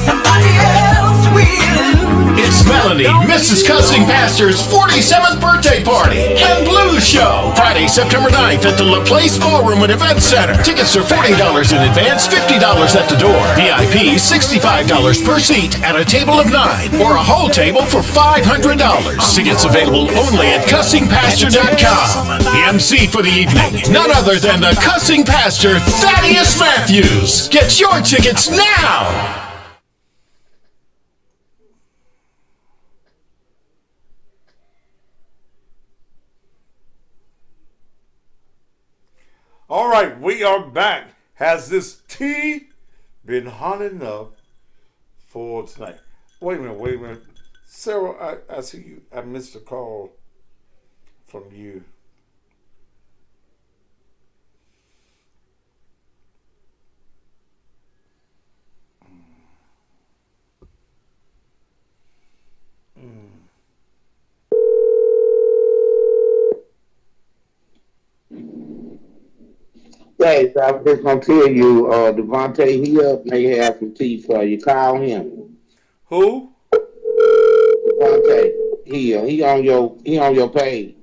Speaker 3: somebody else will.
Speaker 2: It's Melanie, Mrs. Cussing Pastor's 47th birthday party and blues show. Friday, September 9th at the LaPlace Ballroom and Event Center. Tickets are $40 in advance, $50 at the door. VIP, $65 per seat at a table of 9 or a whole table for $500. Tickets available only at cussingpastor.com. The MC for the evening, none other than the Cussing Pastor, Thaddeus Matthews. Get your tickets now!
Speaker 10: All right, we are back. Has this tea been hot enough for tonight? Wait a minute. Sarah, I see you. I missed a call from you.
Speaker 16: Yes, I was just gonna tell you, Devontae Hill may have some tea for you. Call him.
Speaker 10: Who?
Speaker 16: Devontae Hill. He on your page.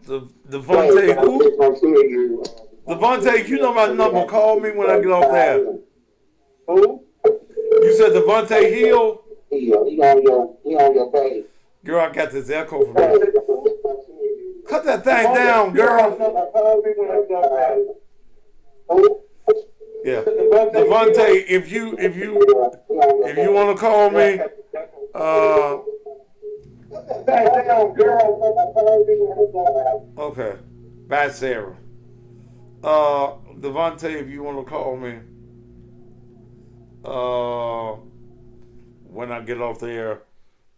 Speaker 10: Devontae who? Devontae, you know my number. Call me when I get off there.
Speaker 16: Who?
Speaker 10: You said Devontae Hill?
Speaker 16: Hill. He on your page.
Speaker 10: Girl, I got this echo from you. Cut that thing down, girl. Yeah, Devontae, if you want to call me, okay, bye, Sarah. Devontae, if you want to call me, when I get off there,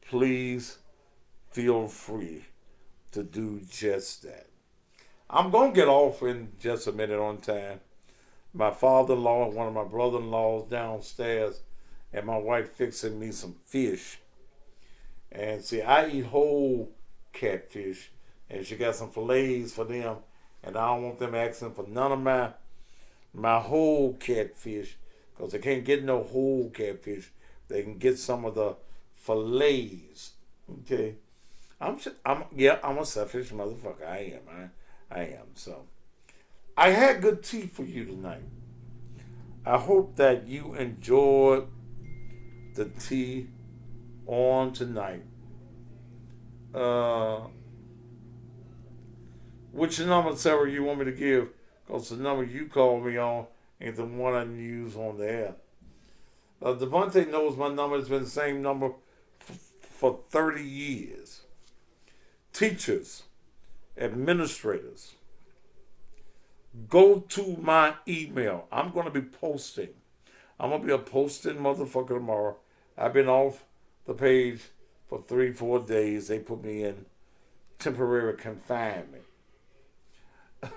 Speaker 10: please feel free to do just that. I'm gonna get off in just a minute on time. My father-in-law and one of my brother-in-laws downstairs, and my wife fixing me some fish. And see, I eat whole catfish, and she got some fillets for them, and I don't want them asking for none of my whole catfish, because they can't get no whole catfish. They can get some of the fillets. Okay, I'm a selfish motherfucker. I am. So I had good tea for you tonight. I hope that you enjoyed the tea on tonight. Which number, Sarah, you want me to give? Because the number you called me on ain't the one I use on the air. Devontae knows my number has been the same number for 30 years. Teachers, administrators, go to my email. I'm going to be posting. I'm going to be a posting motherfucker tomorrow. I've been off the page for 3-4 days. They put me in temporary confinement.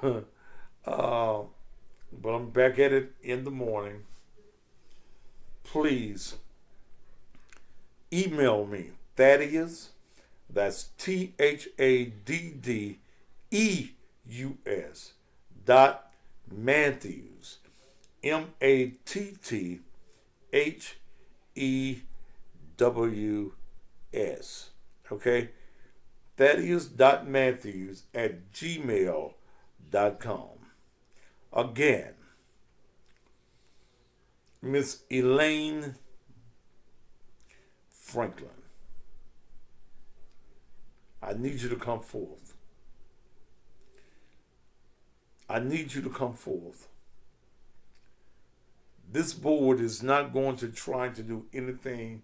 Speaker 10: But I'm back at it in the morning. Please email me, Thaddeus. That's THADDEUS .Matthews MATTHEWS. Okay? Thaddeus.Matthews at gmail.com. Again, Miss Elaine Franklin. I need you to come forth. I need you to come forth. This board is not going to try to do anything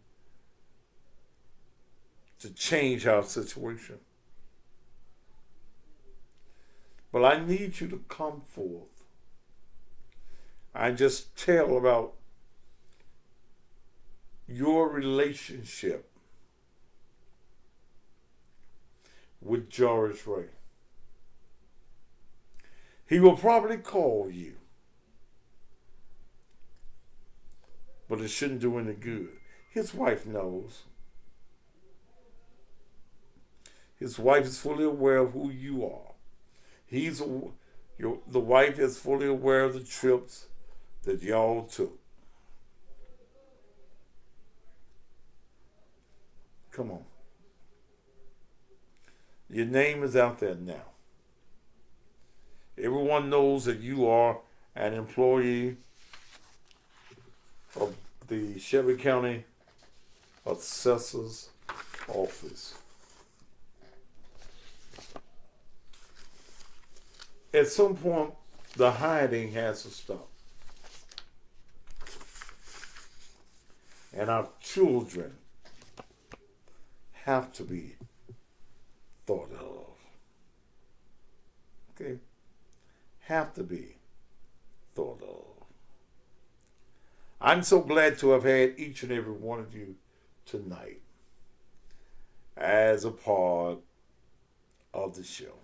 Speaker 10: to change our situation. But I need you to come forth. I just tell about your relationship with George Ray. He will probably call you, but it shouldn't do any good. His wife knows. His wife is fully aware of who you are. The wife is fully aware of the trips that y'all took. Come on. Your name is out there now. Everyone knows that you are an employee of the Shelby County Assessor's Office. At some point, the hiding has to stop. And our children have to be thought of. Okay? Have to be thought of. I'm so glad to have had each and every one of you tonight as a part of the show.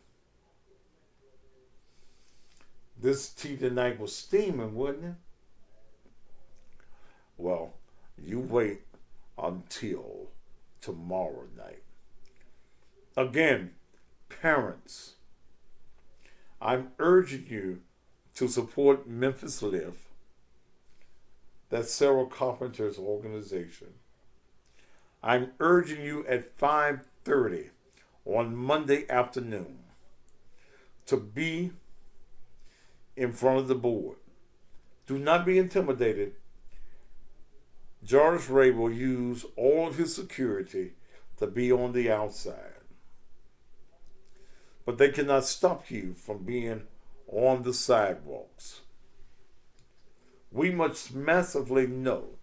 Speaker 10: This tea tonight was steaming, wasn't it? Well, you wait until tomorrow night. Again, parents, I'm urging you to support Memphis Live. That's Sarah Carpenter's organization. I'm urging you at 5:30 on Monday afternoon to be in front of the board. Do not be intimidated. George Ray will use all of his security to be on the outside. But they cannot stop you from being on the sidewalks. We must massively know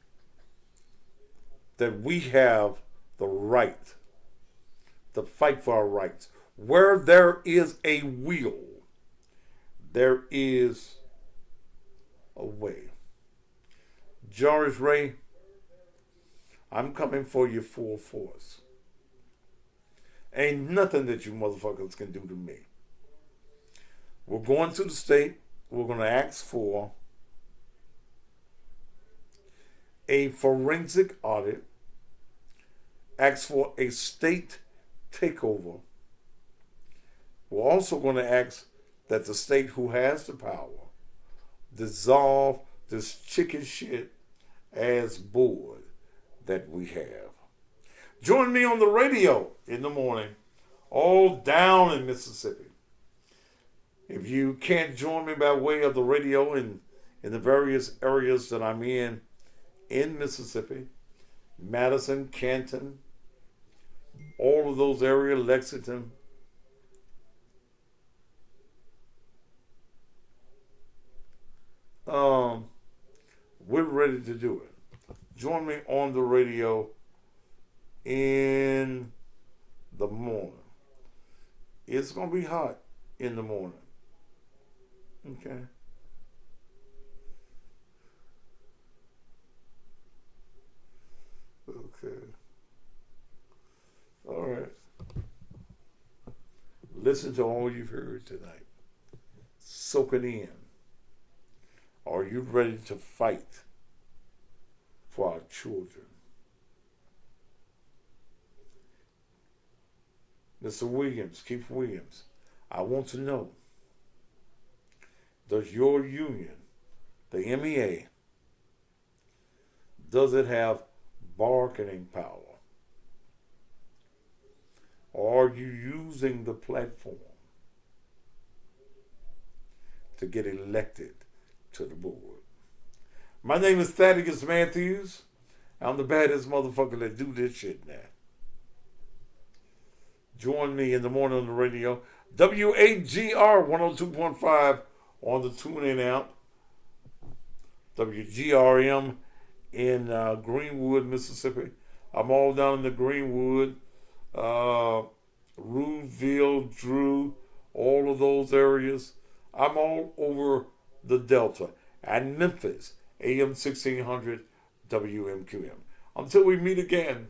Speaker 10: that we have the right to fight for our rights. Where there is a will, there is a way. George Ray, I'm coming for you full force. Ain't nothing that you motherfuckers can do to me. We're going to the state. We're going to ask for a forensic audit, ask for a state takeover. We're also going to ask that the state who has the power dissolve this chicken shit ass board that we have. Join me on the radio in the morning, all down in Mississippi. If you can't join me by way of the radio in the various areas that I'm in Mississippi, Madison, Canton, all of those areas, Lexington, we're ready to do it. Join me on the radio in the morning. It's going to be hot in the morning. Okay. Okay. All right. Listen to all you've heard tonight. Soak it in. Are you ready to fight for our children? Mr. Williams, Keith Williams, I want to know, does your union, the MEA, does it have bargaining power? Or are you using the platform to get elected to the board? My name is Thaddeus Matthews. I'm the baddest motherfucker that do this shit now. Join me in the morning on the radio. WAGR 102.5 on the TuneIn app. WGRM in Greenwood, Mississippi. I'm all down in the Greenwood, Ruleville, Drew, all of those areas. I'm all over the Delta. And Memphis, AM 1600 WMQM. Until we meet again,